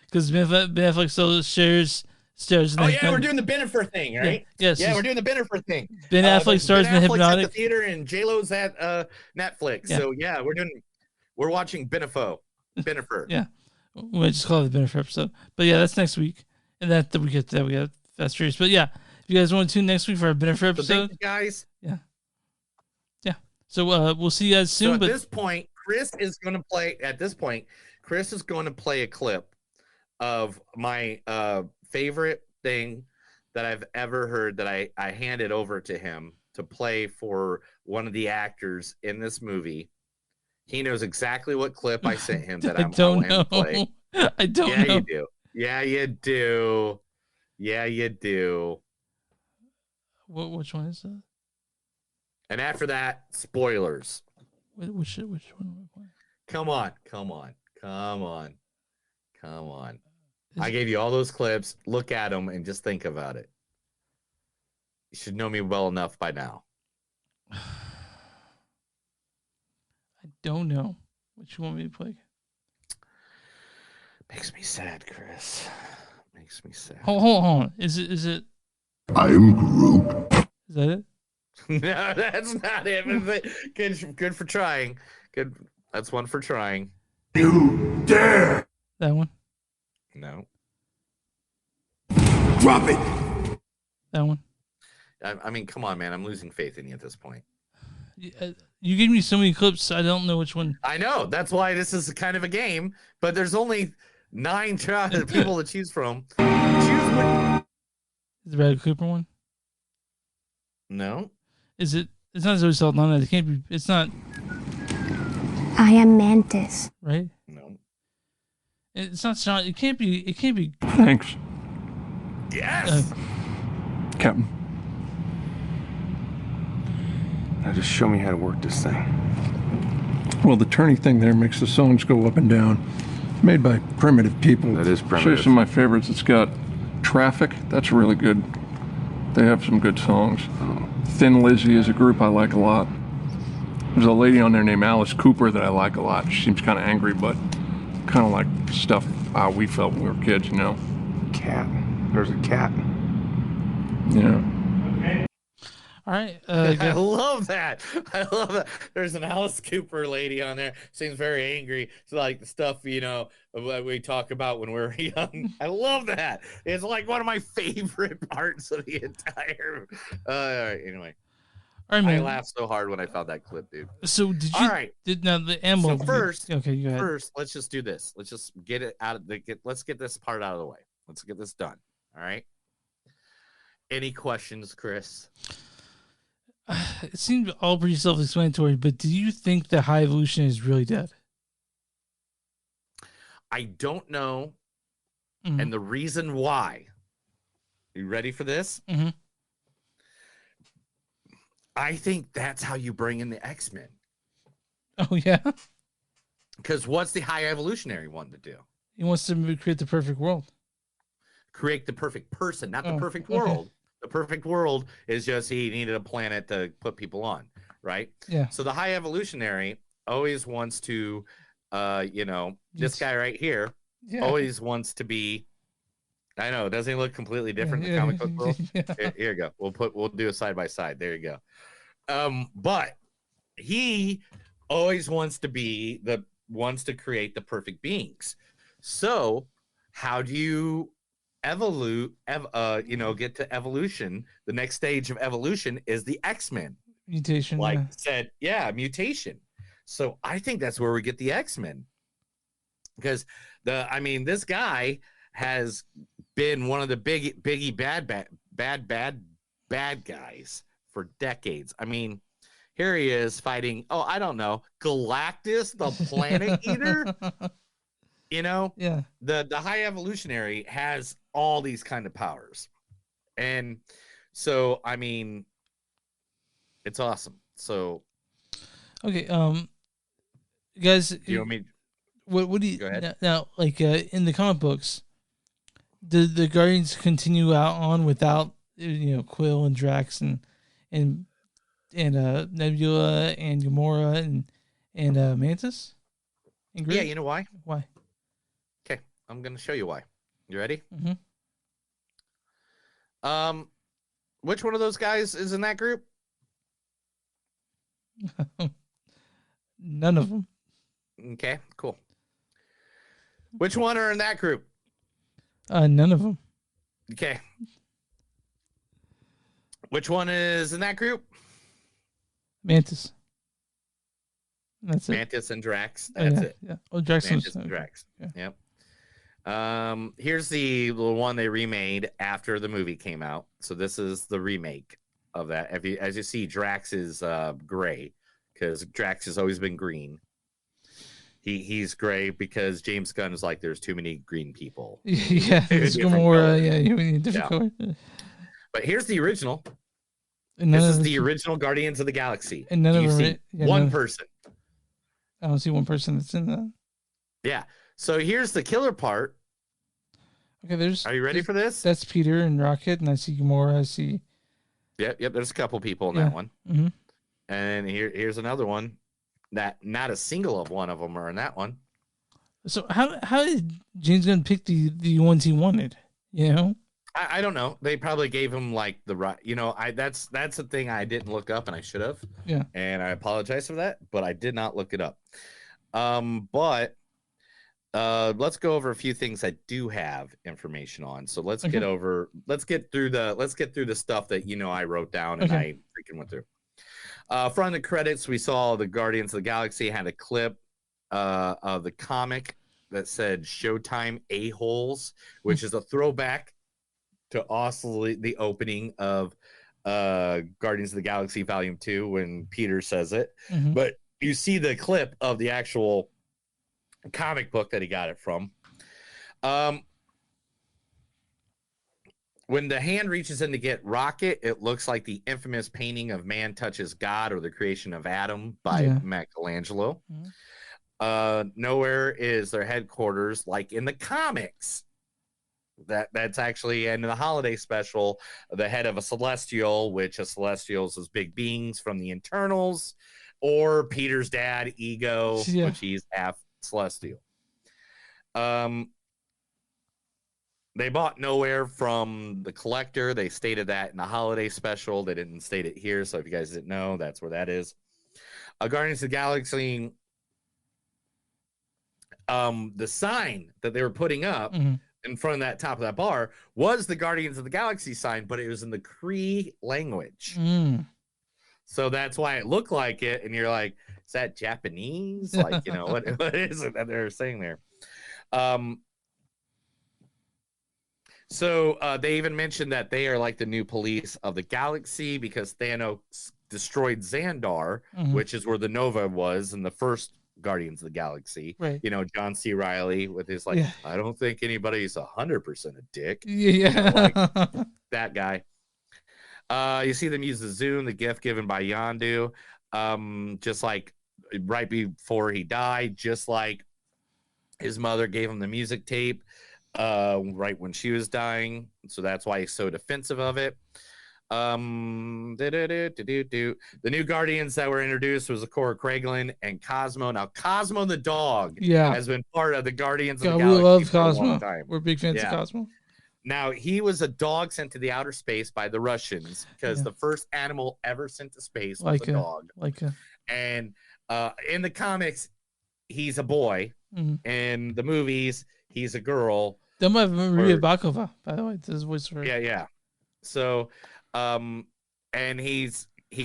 Because Ben Affleck still shares. We're doing the Bennifer thing, right? Yeah, we're doing the Bennifer thing. Ben Affleck stars in the Hypnotic at the theater, and J-Lo's at Netflix. Yeah. So we're watching Bennifer. Yeah, we'll just call it the Bennifer episode. But yeah, that's next week, and that we get that we got Fast Furious. But yeah, if you guys want to tune next week for our Bennifer episode, so thank you guys. Yeah. So we'll see you guys soon. So at this point, Chris is going to play a clip of my favorite thing that I've ever heard that I handed over to him to play for one of the actors in this movie. He knows exactly what clip I sent him that I want him to play. I don't know. You do. Yeah, you do. Yeah, you do. Which one is that? And after that, spoilers. Which one am I playing? Come on. I gave you all those clips. Look at them and just think about it. You should know me well enough by now. I don't know. What you want me to play? Makes me sad, Chris. Makes me sad. Hold on. Is it? I'm Groot. Is that it? No, that's not it. Good for trying. Good. That's one for trying. You dare! That one? No. Drop it! That one? I mean, come on, man. I'm losing faith in you at this point. You gave me so many clips, I don't know which one. I know. That's why this is kind of a game, but there's only 9 people to choose from. Choose one. Is the Brad Cooper one? No. Is it? It's not Zoe Saldana. It can't be. It's not. I am Mantis. Right? No. It's not Sean. It can't be. It can't be. Thanks. Yes. Captain. Now just show me how to work this thing. Well, the turning thing there makes the songs go up and down. Made by primitive people. That is Show primitive. you some of my favorites. It's got Traffic. That's really good. They have some good songs. Thin Lizzy is a group I like a lot. There's a lady on there named Alice Cooper that I like a lot. She seems kind of angry, but kind of like stuff we felt when we were kids, you know? Cat. There's a cat. Yeah. All right. I love that. I love that. There's an Alice Cooper lady on there. Seems very angry. It's like the stuff, we talk about when we're young. I love that. It's like one of my favorite parts of the entire. All right. Anyway. All right, man. I laughed so hard when I found that clip, dude. So did you? All right. Now the ammo. So first, okay, go ahead. First, let's just do this. Let's just get it out of let's get this part out of the way. Let's get this done. All right. Any questions, Chris? It seems all pretty self-explanatory, but do you think the High Evolution is really dead? I don't know, and the reason why. You ready for this? Mm-hmm. I think that's how you bring in the X-Men. Oh yeah. Because what's the High Evolutionary want to do? He wants to create the perfect world. Create the perfect person, not the perfect world. The perfect world is just he needed a planet to put people on, right? Yeah. So the High Evolutionary always wants to, this guy right here always wants to be. I know, doesn't he look completely different in the comic book world? Here you go. We'll do a side by side. There you go. But he always wants to create the perfect beings. So how do you get to evolution? The next stage of evolution is the X-Men. Mutation. Mutation. So I think that's where we get the X-Men. Because this guy has been one of the biggie bad guys for decades. I mean, here he is fighting, I don't know, Galactus, the planet eater. Yeah. The High Evolutionary has all these kind of powers. And so, it's awesome. So okay, guys, you want me? What do you go ahead. Now like in the comic books, the Guardians continue out on without Quill and Drax and Nebula and Gamora and Mantis? And Yeah, you know why? Why? Okay, I'm gonna show you why. You ready? Mm-hmm. Which one of those guys is in that group? None of them. Okay, cool. Which one are in that group? None of them. Okay. Which one is in that group? Mantis. That's it. Mantis and Drax. That's it. Yeah. Oh, Drax. Mantis and Drax. Yeah. Yep. Here's the one they remade after the movie came out. So this is the remake of that. As you see, Drax is gray because Drax has always been green. He's gray because James Gunn is like, there's too many green people. Yeah, it's Gamora. Yeah, you need a different color. But here's the original. This is the original Guardians of the Galaxy. And none Do of you them. see one person? I don't see one person that's in that. Yeah. So here's the killer part. Okay, Are you ready for this? That's Peter and Rocket, and I see Gamora. I see. Yep. There's a couple people in that one. Mm-hmm. And here's another one that not a single of one of them are in that one. So how did James Gunn pick the ones he wanted? I don't know. They probably gave him like the right. That's the thing I didn't look up, and I should have. Yeah. And I apologize for that, but I did not look it up. But let's go over a few things I do have information on. So let's get through the stuff that I wrote down and I freaking went through. From the credits, we saw the Guardians of the Galaxy had a clip of the comic that said "Showtime A-Holes," which is a throwback to also the opening of Guardians of the Galaxy Volume 2 when Peter says it. Mm-hmm. But you see the clip of the actual comic book that he got it from. When the hand reaches in to get Rocket, it looks like the infamous painting of Man Touches God or the creation of Adam by Michelangelo. Mm-hmm. Nowhere is their headquarters like in the comics. That's actually in the holiday special, the head of a Celestial, which a Celestials is big beings from the Internals, or Peter's dad, Ego, which he's half Celestial. They bought nowhere from the collector. They stated that in the holiday special. They didn't state it here. So if you guys didn't know, that's where that is. Guardians of the Galaxy, the sign that they were putting up in front of that top of that bar was the Guardians of the Galaxy sign, but it was in the Cree language. So that's why it looked like it. And you're like, is that Japanese? Like, you know, what is it that they're saying there? So they even mentioned that they are like the new police of the galaxy because Thanos destroyed Xandar, which is where the Nova was in the first Guardians of the Galaxy. Right. You know, John C. Reilly with his like, I don't think anybody's 100% a dick. Yeah. You know, like, that guy. You see them use the Zune, the gift given by Yondu, just like right before he died, just like his mother gave him the music tape right when she was dying. So that's why he's so defensive of it. The new Guardians that were introduced was Cora Craiglin and Cosmo. Now, Cosmo the dog has been part of the Guardians of the Galaxy. We love for a long Cosmo. time. We're big fans of Cosmo. Now, he was a dog sent to the outer space by the Russians because the first animal ever sent to space was a dog. And in the comics, he's a boy. In the movies, he's a girl. That might have been Maria Bakova, by the way. This is voice for her. Yeah. So, and he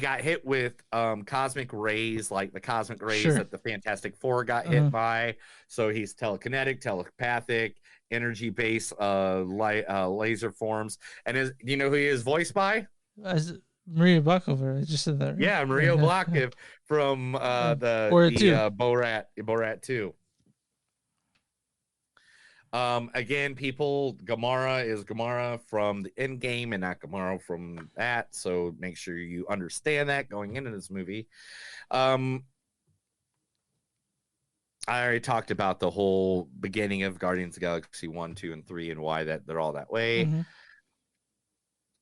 got hit with cosmic rays, like the cosmic rays that the Fantastic Four got hit by. So he's telekinetic, telepathic, energy-based laser forms. And do you know who he is voiced by? Maria Bakova. I just said that. Right? Yeah, Maria Bakova from the Borat 2. Again, Gamora is Gamora from the Endgame and not Gamora from that. So make sure you understand that going into this movie. I already talked about the whole beginning of Guardians of the Galaxy 1, 2, and 3 and why they're all that way.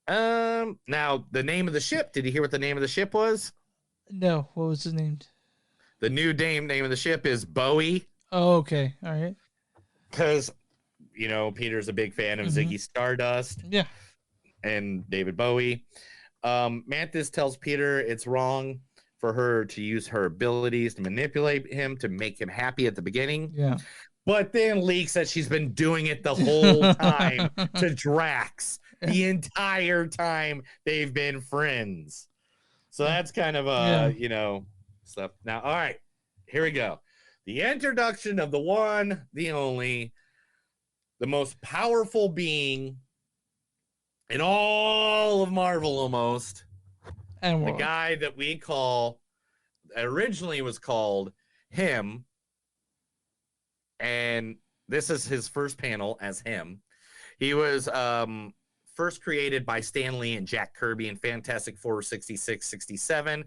Now, the name of the ship, did you hear what the name of the ship was? No, what was it named? The new name of the ship is Bowie. Oh, okay. All right. Because, you know, Peter's a big fan of Ziggy Stardust. Yeah. And David Bowie. Mantis tells Peter it's wrong for her to use her abilities to manipulate him to make him happy at the beginning. Yeah. But then leaks that she's been doing it the whole time to Drax. The entire time they've been friends. So that's kind of you know, stuff. Now, all right, here we go. The introduction of the one, the only, the most powerful being in all of Marvel almost. And the guy that we originally was called him. And this is his first panel as him. He was first created by Stan Lee and Jack Kirby in Fantastic Four 66-67,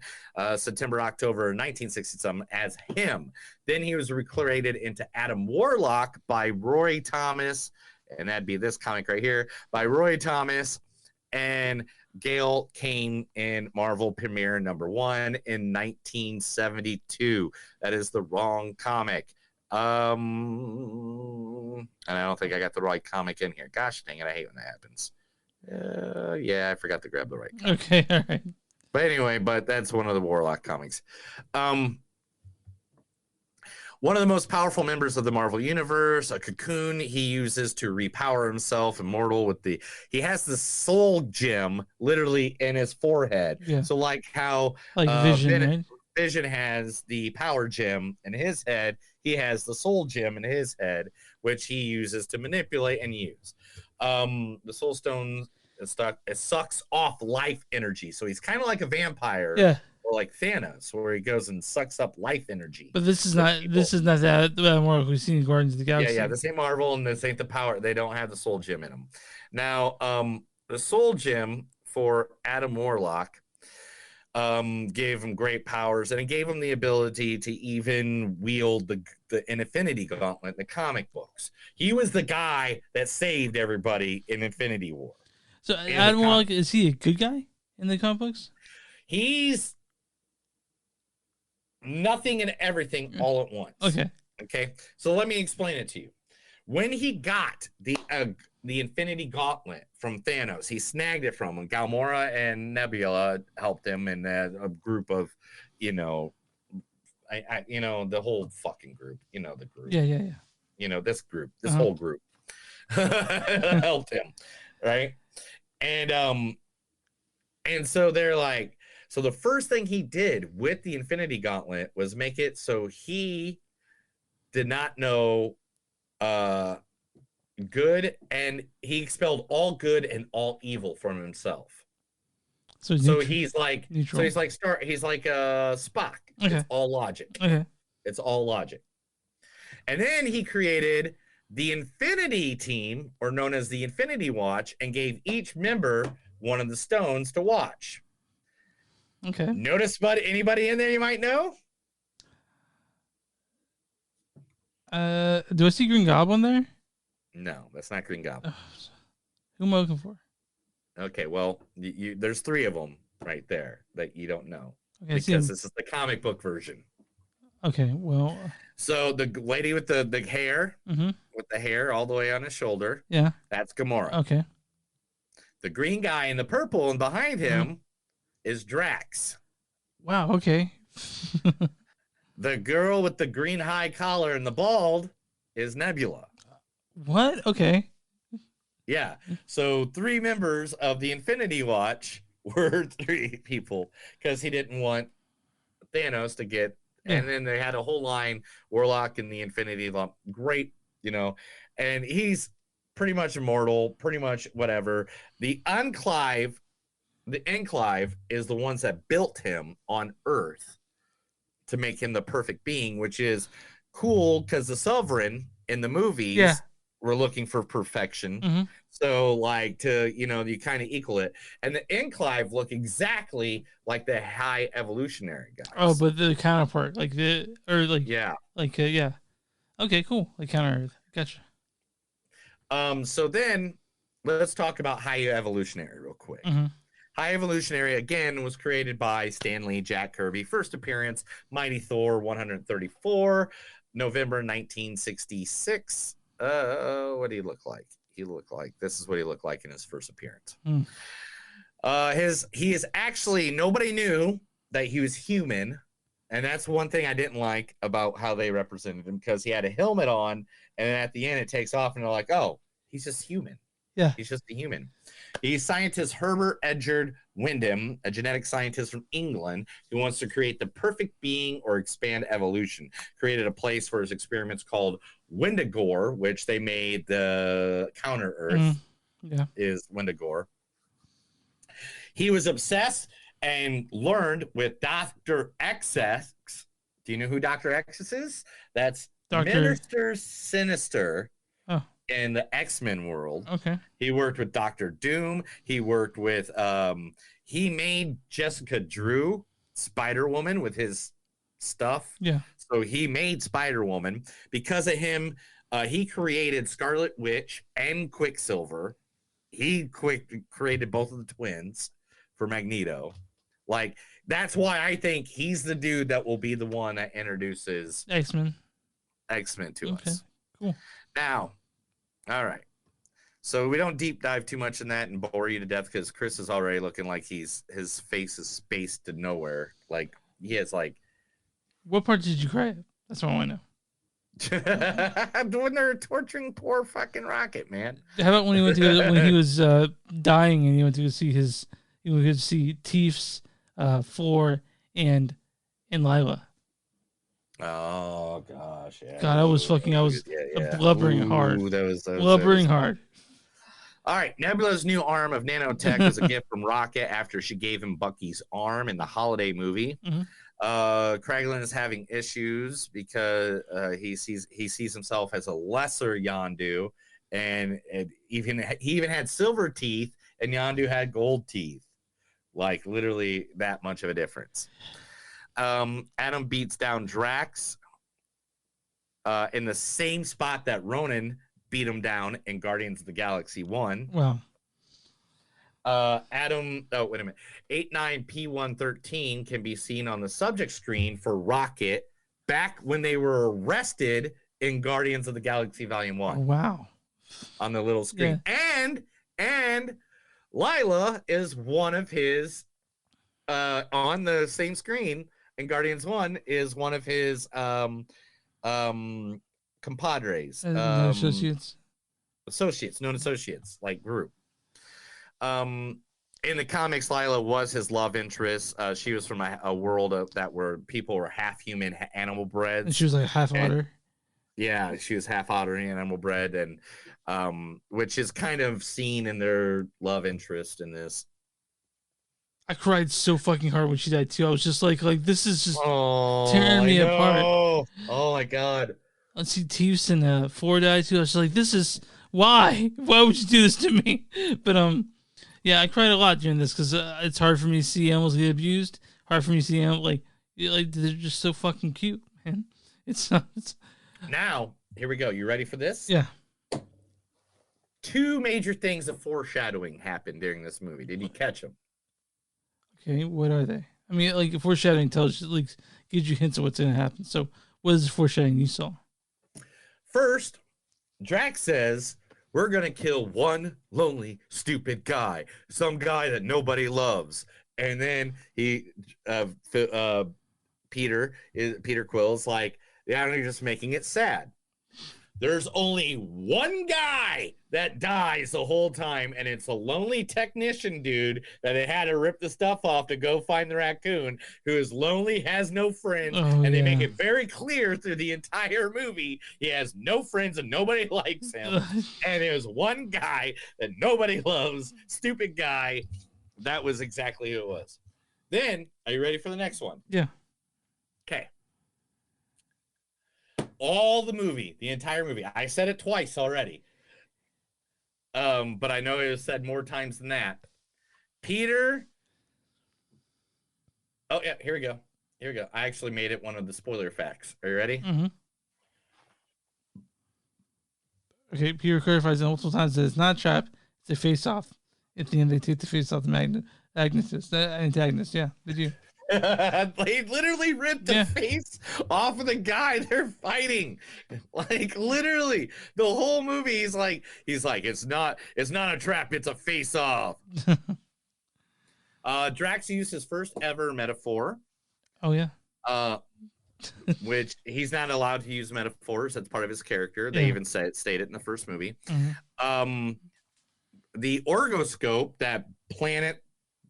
September, October 1967 as him. Then he was recreated into Adam Warlock by Roy Thomas, and that'd be this comic right here, by Roy Thomas and Gail Kane in Marvel Premiere #1 in 1972. That is the wrong comic. And I don't think I got the right comic in here. Gosh dang it, I hate when that happens. Yeah, I forgot to grab the right comic. Okay, all right. But anyway, that's one of the Warlock comics. One of the most powerful members of the Marvel Universe, a cocoon he uses to repower himself, immortal he has the soul gem literally in his forehead. Yeah. So like how Vision, right? Vision has the power gem in his head, he has the soul gem in his head, which he uses to manipulate and use. The soul stone it sucks off life energy. So he's kind of like a vampire. Yeah. Or like Thanos, where he goes and sucks up life energy. But this is not that Marvel we've seen in Guardians of the Galaxy. Yeah, this ain't Marvel, and this ain't the power. They don't have the soul gem in them. Now, the soul gem for Adam Warlock gave him great powers, and it gave him the ability to even wield the Infinity Gauntlet in the comic books. He was the guy that saved everybody in Infinity War. So Adam Warlock, is he a good guy in the comic books? He's nothing and everything all at once. Okay. So let me explain it to you. When he got the Infinity Gauntlet from Thanos, he snagged it from him. Gamora and Nebula helped him, and a group of, the whole fucking group. The group. Yeah. This group, this whole group helped him, right? And so they're like, so the first thing he did with the Infinity Gauntlet was make it so he did not know good, and he expelled all good and all evil from himself. So he's like neutral. he's like Spock. Okay. It's all logic. Okay. It's all logic. And then he created the Infinity Team, or known as the Infinity Watch, and gave each member one of the stones to watch. Okay. Notice anybody in there you might know? Do I see Green Goblin there? No, that's not Green Goblin. Who am I looking for? Okay, well, there's 3 of them right there that you don't know. Okay, because this is the comic book version. Okay, well. So the lady with the hair, Mm-hmm. with the hair all the way on his shoulder, Yeah. that's Gamora. Okay. The green guy in the purple and behind him is Drax. Wow, okay. The girl with the green high collar and the bald is Nebula. What? Okay. Yeah. So 3 members of the Infinity Watch were 3 people because he didn't want Thanos to get. And then they had a whole line, Warlock and the Infinity Lump. Great, and he's pretty much immortal, pretty much whatever. The Enclave is the ones that built him on Earth to make him the perfect being, which is cool because the Sovereign in the movies were looking for perfection. Mm-hmm. So you kind of equal it. And the Enclave look exactly like the high evolutionary guys. Oh, but the counterpart, yeah. Okay, cool. Like counter Earth. Gotcha. So then let's talk about high evolutionary real quick. Mm-hmm. High Evolutionary, again, was created by Stan Lee, Jack Kirby. First appearance, Mighty Thor 134, November 1966. What do he look like? This is what he looked like in his first appearance. He is actually, nobody knew that he was human. And that's one thing I didn't like about how they represented him, because he had a helmet on, and then at the end it takes off, and they're like, oh, he's just human. Yeah. He's just a human. He's scientist Herbert Edgard Wyndham, a genetic scientist from England who wants to create the perfect being or expand evolution. Created a place for his experiments called Wendigore, which they made the counter Earth. Is Wendigore. He was obsessed and learned with Dr. XX. Do you know who Dr. X is? That's Minister Sinister. In the X-Men world. Okay. He worked with Dr. Doom. He worked with he made Jessica Drew Spider-Woman with his stuff. Yeah. So he made Spider-Woman. Because of him, he created Scarlet Witch and Quicksilver. He created both of the twins for Magneto. Like, that's why I think he's the dude that will be the one that introduces X-Men to us. Cool. Now, all right. So we don't deep dive too much in that and bore you to death, because Chris is already looking like his face is spaced to nowhere. Like, he has like. What part did you cry at? That's what I want to know. When they're torturing poor fucking Rocket, man. How about when he went to when he was dying and he went to see Tief's, Floor, and Lila. Oh gosh, yeah. God, I was blubbering hard. Blubbering hard. All right, Nebula's new arm of nanotech was a gift from Rocket after she gave him Bucky's arm in the holiday movie. Mm-hmm. Kraglin is having issues because he sees himself as a lesser Yondu, and he even had silver teeth, and Yondu had gold teeth. Like, literally that much of a difference. Adam beats down Drax in the same spot that Ronan beat him down in Guardians of the Galaxy 1. Wow. Adam, 89P113 can be seen on the subject screen for Rocket back when they were arrested in Guardians of the Galaxy Volume 1. Oh, wow. On the little screen. Yeah. And Lila is one of his on the same screen in Guardians 1 is one of his compadres. No associates. Known associates, like group. In the comics, Lila was his love interest. She was from a world that where people were half human, animal bred. And she was like half otter. Yeah, she was half otter and animal bred, and which is kind of seen in their love interest in this. I cried so fucking hard when she died too. I was just like this is just tearing me apart. Oh my god. Let's see, Teefs and Four died too. I was just like, this is why would you do this to me? But yeah, I cried a lot during this because it's hard for me to see animals get abused. Hard for me to see animals like they're just so fucking cute, man. It's not. Now here we go. You ready for this? Yeah. 2 major things of foreshadowing happened during this movie. Did you catch them? Okay, what are they? I mean, like foreshadowing tells you, like, gives you hints of what's going to happen. So, what is the foreshadowing you saw? First, Drax says, we're going to kill one lonely, stupid guy. Some guy that nobody loves. And then Peter Quill's like, yeah, you're just making it sad. There's only one guy that dies the whole time, and it's a lonely technician dude that they had to rip the stuff off to go find the raccoon, who is lonely, has no friends, and they make it very clear through the entire movie he has no friends and nobody likes him. And there's one guy that nobody loves, stupid guy. That was exactly who it was. Then, are you ready for the next one? Yeah. Okay. All the movie, the entire movie. I said it twice already. But I know it was said more times than that. Peter. Oh, yeah, here we go. Here we go. I actually made it one of the spoiler facts. Are you ready? Mm-hmm. Okay, Peter clarifies multiple times that it's not a trap, it's a face-off. At the end, they take the face off the antagonist. Yeah, did you? They literally ripped the face off of the guy they're fighting. Like literally the whole movie he's like it's not a trap, it's a face off. Drax used his first ever metaphor. Oh yeah. Which he's not allowed to use metaphors. That's part of his character. They even state it in the first movie. Mm-hmm. The orgoscope, that planet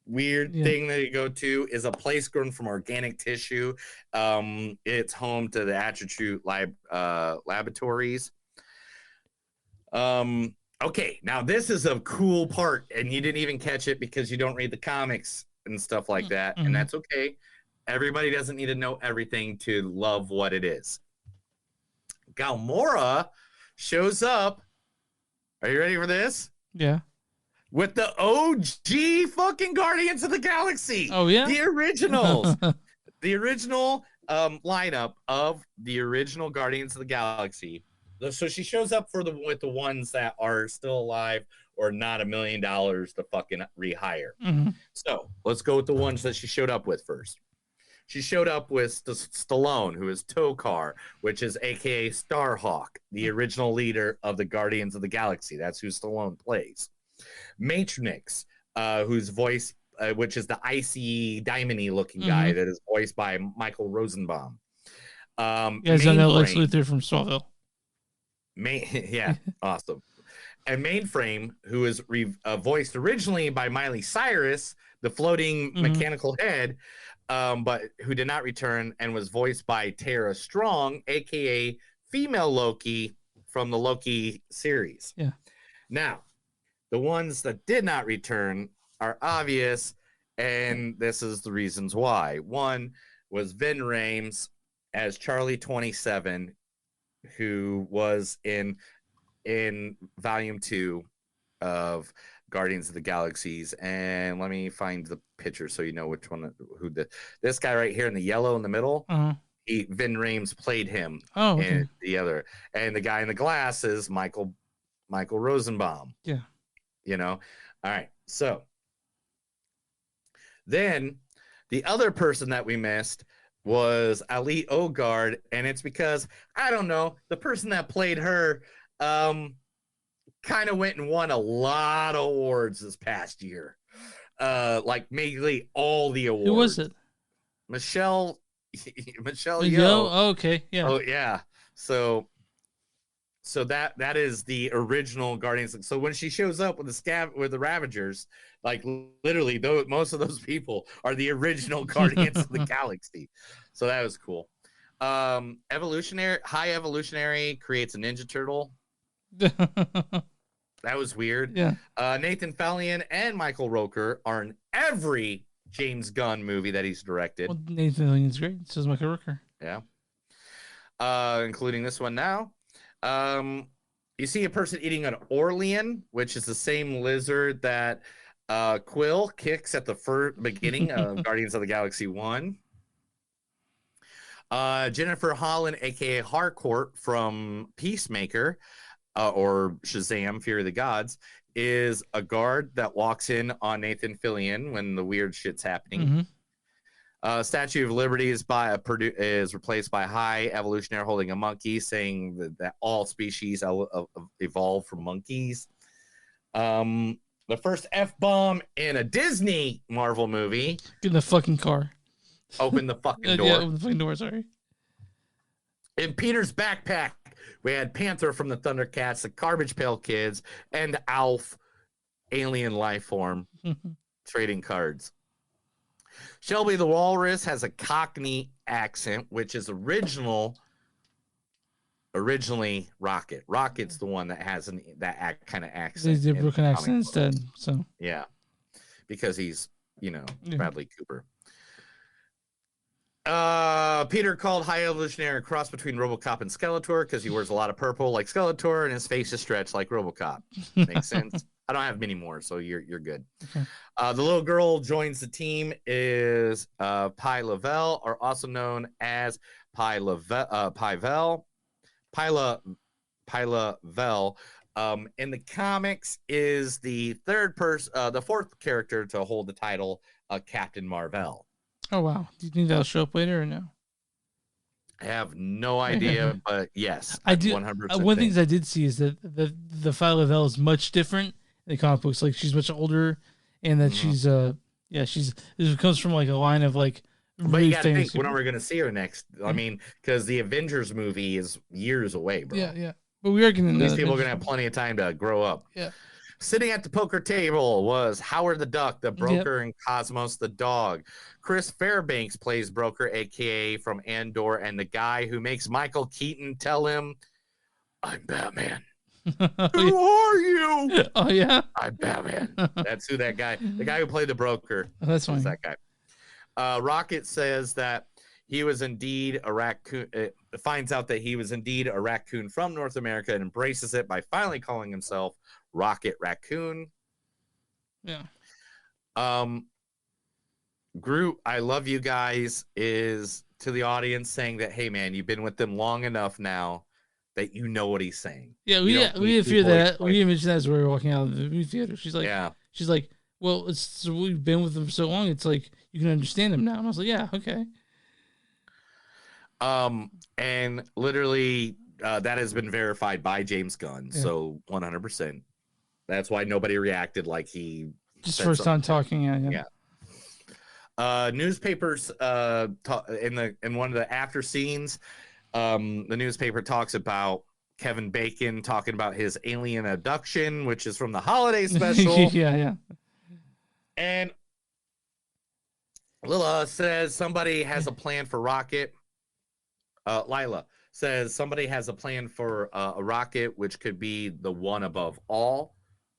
weird thing that you go to, is a place grown from organic tissue. It's home to the Attribute laboratories. Okay, now this is a cool part, and you didn't even catch it because you don't read the comics and stuff like that, and that's okay. Everybody doesn't need to know everything to love what it is. Gamora shows up. Are you ready for this? Yeah. With the OG fucking Guardians of the Galaxy. Oh, yeah? The originals. The original lineup of the original Guardians of the Galaxy. So she shows up with the ones that are still alive or not $1 million to fucking rehire. Mm-hmm. So let's go with the ones that she showed up with first. She showed up with Stallone, who is Tokar, which is a.k.a. Starhawk, the original leader of the Guardians of the Galaxy. That's who Stallone plays. Matronix, whose voice, which is the icy, diamond-y looking guy that is voiced by Michael Rosenbaum. I know Lex Luthor from Smallville. Awesome. And Mainframe, who is voiced originally by Miley Cyrus, the floating mechanical head, but who did not return, and was voiced by Tara Strong, a.k.a. female Loki from the Loki series. Yeah. Now, the ones that did not return are obvious, and this is the reasons why. One was Vin Rames as Charlie 27, who was in Volume 2 of Guardians of the Galaxies. And let me find the picture so you know which one, this guy right here in the yellow in the middle. Vin Rames played him. Oh, okay. And the other, and the guy in the glass is Michael Rosenbaum. Yeah. You know, all right. So then the other person that we missed was Ali Ogard, and it's because I don't know, the person that played her kind of went and won a lot of awards this past year. Like mainly all the awards. Who was it? Michelle Yeoh. Oh, okay, yeah. Oh yeah. So that is the original Guardians. So when she shows up with the Ravagers, like literally, most of those people are the original Guardians of the Galaxy. So that was cool. High Evolutionary creates a Ninja Turtle. That was weird. Yeah. Nathan Fillion and Michael Rooker are in every James Gunn movie that he's directed. Well, Nathan Fillion's great. So is Michael Rooker. Yeah. Including this one now. You see a person eating an Orlean, which is the same lizard that Quill kicks at the beginning of Guardians of the Galaxy 1. Jennifer Holland, aka Harcourt from Peacemaker, or Shazam, Fear of the Gods, is a guard that walks in on Nathan Fillion when the weird shit's happening. Statue of Liberty is replaced by High Evolutionary holding a monkey, saying that all species evolved from monkeys. The first F-bomb in a Disney Marvel movie. Get in the fucking car. Open the fucking door. Yeah, open the fucking door, sorry. In Peter's backpack, we had Panther from the Thundercats, the Garbage Pail Kids, and Alf, alien life form, trading cards. Shelby the Walrus has a Cockney accent, which is originally Rocket. Rocket's the one that has that kind of accent. They did broken accent instead. So yeah, because he's Bradley Cooper. Peter called High Evolutionary a cross between RoboCop and Skeletor because he wears a lot of purple like Skeletor and his face is stretched like RoboCop. Makes sense. I don't have many more, so you're good. Okay. The little girl joins the team is Pi Lavelle, or also known as Pi Lavelle. In the comics, is the the fourth character to hold the title, Captain Marvel. Oh wow! Do you think that'll show up later or no? I have no idea, but yes, I do. 100%. One of the things I did see is that the Phi Lavelle is much different in the comic books. Like she's much older, and that she's this comes from like a line of like. But really you gotta famous think, when are we gonna see her next? I mean, because the Avengers movie is years away, bro. Yeah. But we are getting these people are gonna have plenty of time to grow up. Yeah. Sitting at the poker table was Howard the Duck, the broker, and Cosmos the dog. Chris Fairbanks plays broker, aka from Andor, and the guy who makes Michael Keaton tell him, "I'm Batman." Who are you? Oh yeah, I'm Batman. That's who that guy. The guy who played the broker. Oh, that's was funny. that guy. Rocket says that he was indeed a raccoon. Finds out that he was indeed a raccoon from North America and embraces it by finally calling himself Rocket Raccoon. Yeah. Groot, I love you guys, is to the audience saying that, hey man, you've been with them long enough now that you know what he's saying. Yeah, we didn't fear that. We didn't mention that as we were walking out of the movie theater. She's like, well, we've been with them for so long. It's like you can understand him now. And I was like, yeah, okay. And literally, that has been verified by James Gunn. Yeah. So 100%. That's why nobody reacted like he just first time talking. Yeah. Newspapers in one of the after scenes, the newspaper talks about Kevin Bacon talking about his alien abduction, which is from the holiday special. yeah. And Lila says somebody has a plan for Rocket. Lila says somebody has a plan for a rocket, which could be the one above all,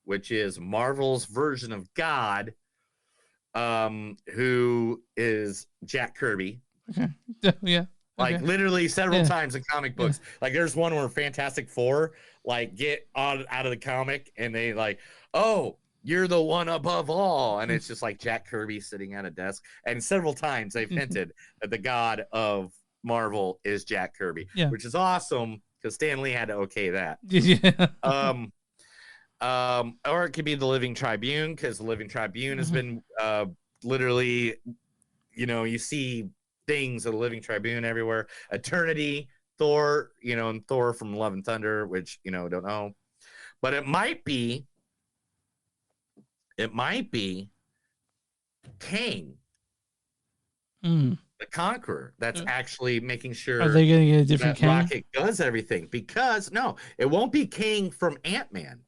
which is Marvel's version of God, who is Jack Kirby. Okay. Yeah. Like literally several times in comic books. Like there's one where Fantastic Four get out of the comic and they like, oh, you're the one above all. And it's just like Jack Kirby sitting at a desk. And several times they've hinted that the god of Marvel is Jack Kirby, which is awesome because Stan Lee had to okay that. Or it could be the Living Tribune because the Living Tribune has been literally, you see things of the Living Tribune everywhere. Eternity, Thor, and Thor from Love and Thunder, which, don't know. But it might be Kang, the Conqueror, that's actually making sure Are they going to get a different that Kang? Rocket does everything. Because, no, it won't be Kang from Ant-Man.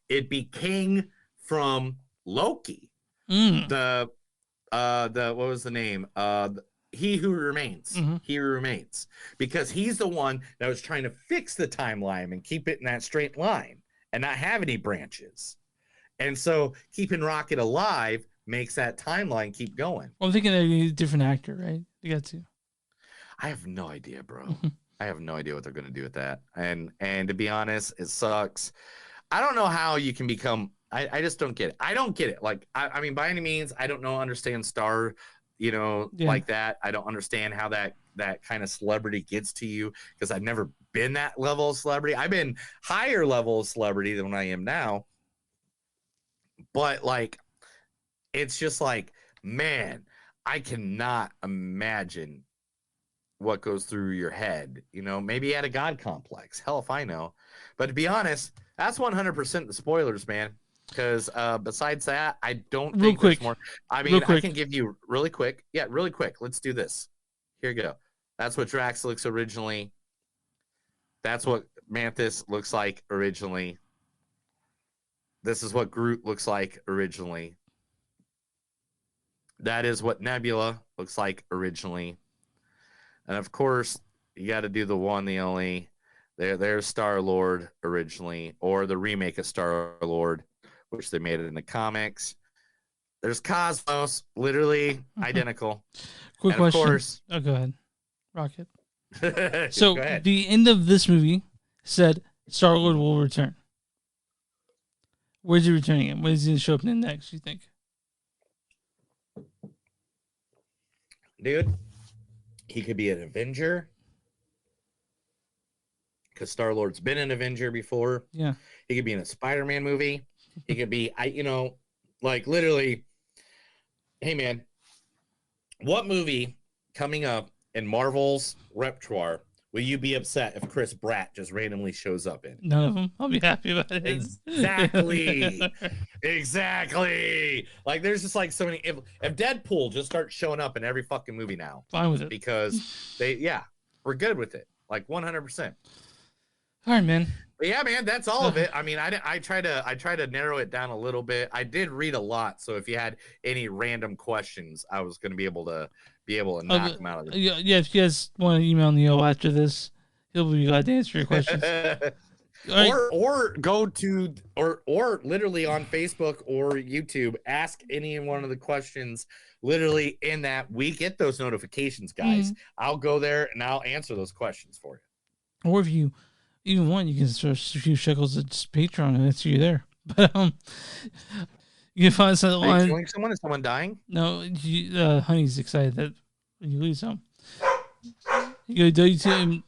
It'd be Kang from Loki. The what was the name? He Who Remains. He Who Remains. Because he's the one that was trying to fix the timeline and keep it in that straight line and not have any branches. And so keeping Rocket alive makes that timeline keep going. Well, I'm thinking they need a different actor, right? They got to. I have no idea, bro. I have no idea what they're going to do with that. And to be honest, it sucks. I don't know how you can become. I just don't get it. I don't get it. Like, I mean, by any means, I don't understand star, like that. I don't understand how that kind of celebrity gets to you, because I've never been that level of celebrity. I've been higher level of celebrity than what I am now. But like, it's just like, man, I cannot imagine what goes through your head. Maybe you had a God complex. Hell if I know. But to be honest, that's 100% the spoilers, man. Because besides that, I don't think there's more. I mean, I can give you really quick. Yeah, really quick. Let's do this. Here you go. That's what Drax looks originally. That's what Mantis looks like originally. This is what Groot looks like originally. That is what Nebula looks like originally. And of course, you got to do the one, the only. There's Star-Lord originally, or the remake of Star-Lord, which they made it in the comics. There's Cosmos, literally identical. Quick and question. Of course, go ahead, Rocket. So go ahead. The end of this movie said Star-Lord will return. Where's he returning him? When is he going to show up in next, you think? Dude, he could be an Avenger. Because Star-Lord's been an Avenger before. Yeah. He could be in a Spider-Man movie. He could be, like literally, hey man, what movie coming up in Marvel's repertoire will you be upset if Chris Pratt just randomly shows up in? None of them. I'll be happy about it. Exactly. Like, there's just like so many. If Deadpool just starts showing up in every fucking movie now, fine with it. Because we're good with it. Like 100%. All right, man. But yeah, man, that's all of it. I mean, I try to narrow it down a little bit. I did read a lot, so if you had any random questions, I was going to be able to knock them out of the. Yeah, if you guys want to email Neil after this, he'll be glad to answer your questions. Or go to or literally on Facebook or YouTube, ask any one of the questions. Literally in that, we get those notifications, guys. I'll go there and I'll answer those questions for you. Or if you even want, you can throw a few shekels at Patreon and answer you there. But you can find us on. Are you killing someone? Is someone dying? No, Honey's excited that when you lose some. You go to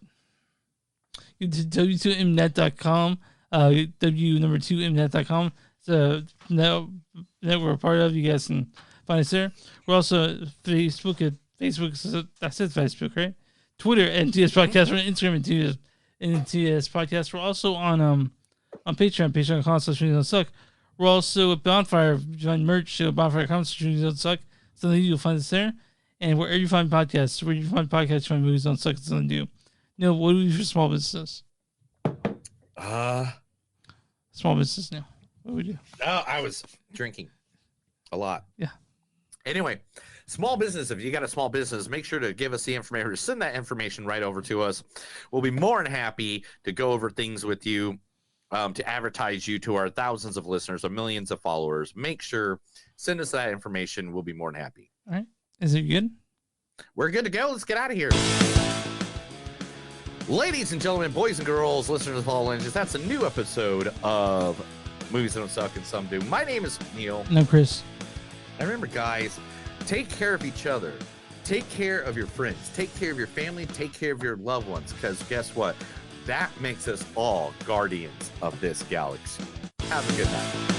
w2mnet.com, w2mnet.com. It's a net we're a part of. You guys can find us there. We're also Facebook. That's it, Facebook, right? Twitter at NTS Podcast. We're on Instagram at NTS Podcast. We're also on Patreon, patreon.com/movies.suck. We're also at Bonfire. If you find merch, bonfire.com/movies.suck. Something you'll find us there. And wherever you find podcasts, you find Movies Don't Suck, it's something new. No, what do we do for small businesses? Small business now. What do we do? Oh, I was drinking a lot. Yeah. Anyway, small business. If you got a small business, make sure to give us the information. Send that information right over to us. We'll be more than happy to go over things with you, to advertise you to our thousands of listeners, or millions of followers. Make sure, send us that information. We'll be more than happy. All right. Is it good? We're good to go. Let's get out of here. Ladies and gentlemen, boys and girls, listeners of all languages, that's a new episode of Movies That Don't Suck and Some Do. My name is Neil. No, Chris. And remember, guys, take care of each other. Take care of your friends. Take care of your family. Take care of your loved ones. Because guess what? That makes us all guardians of this galaxy. Have a good night.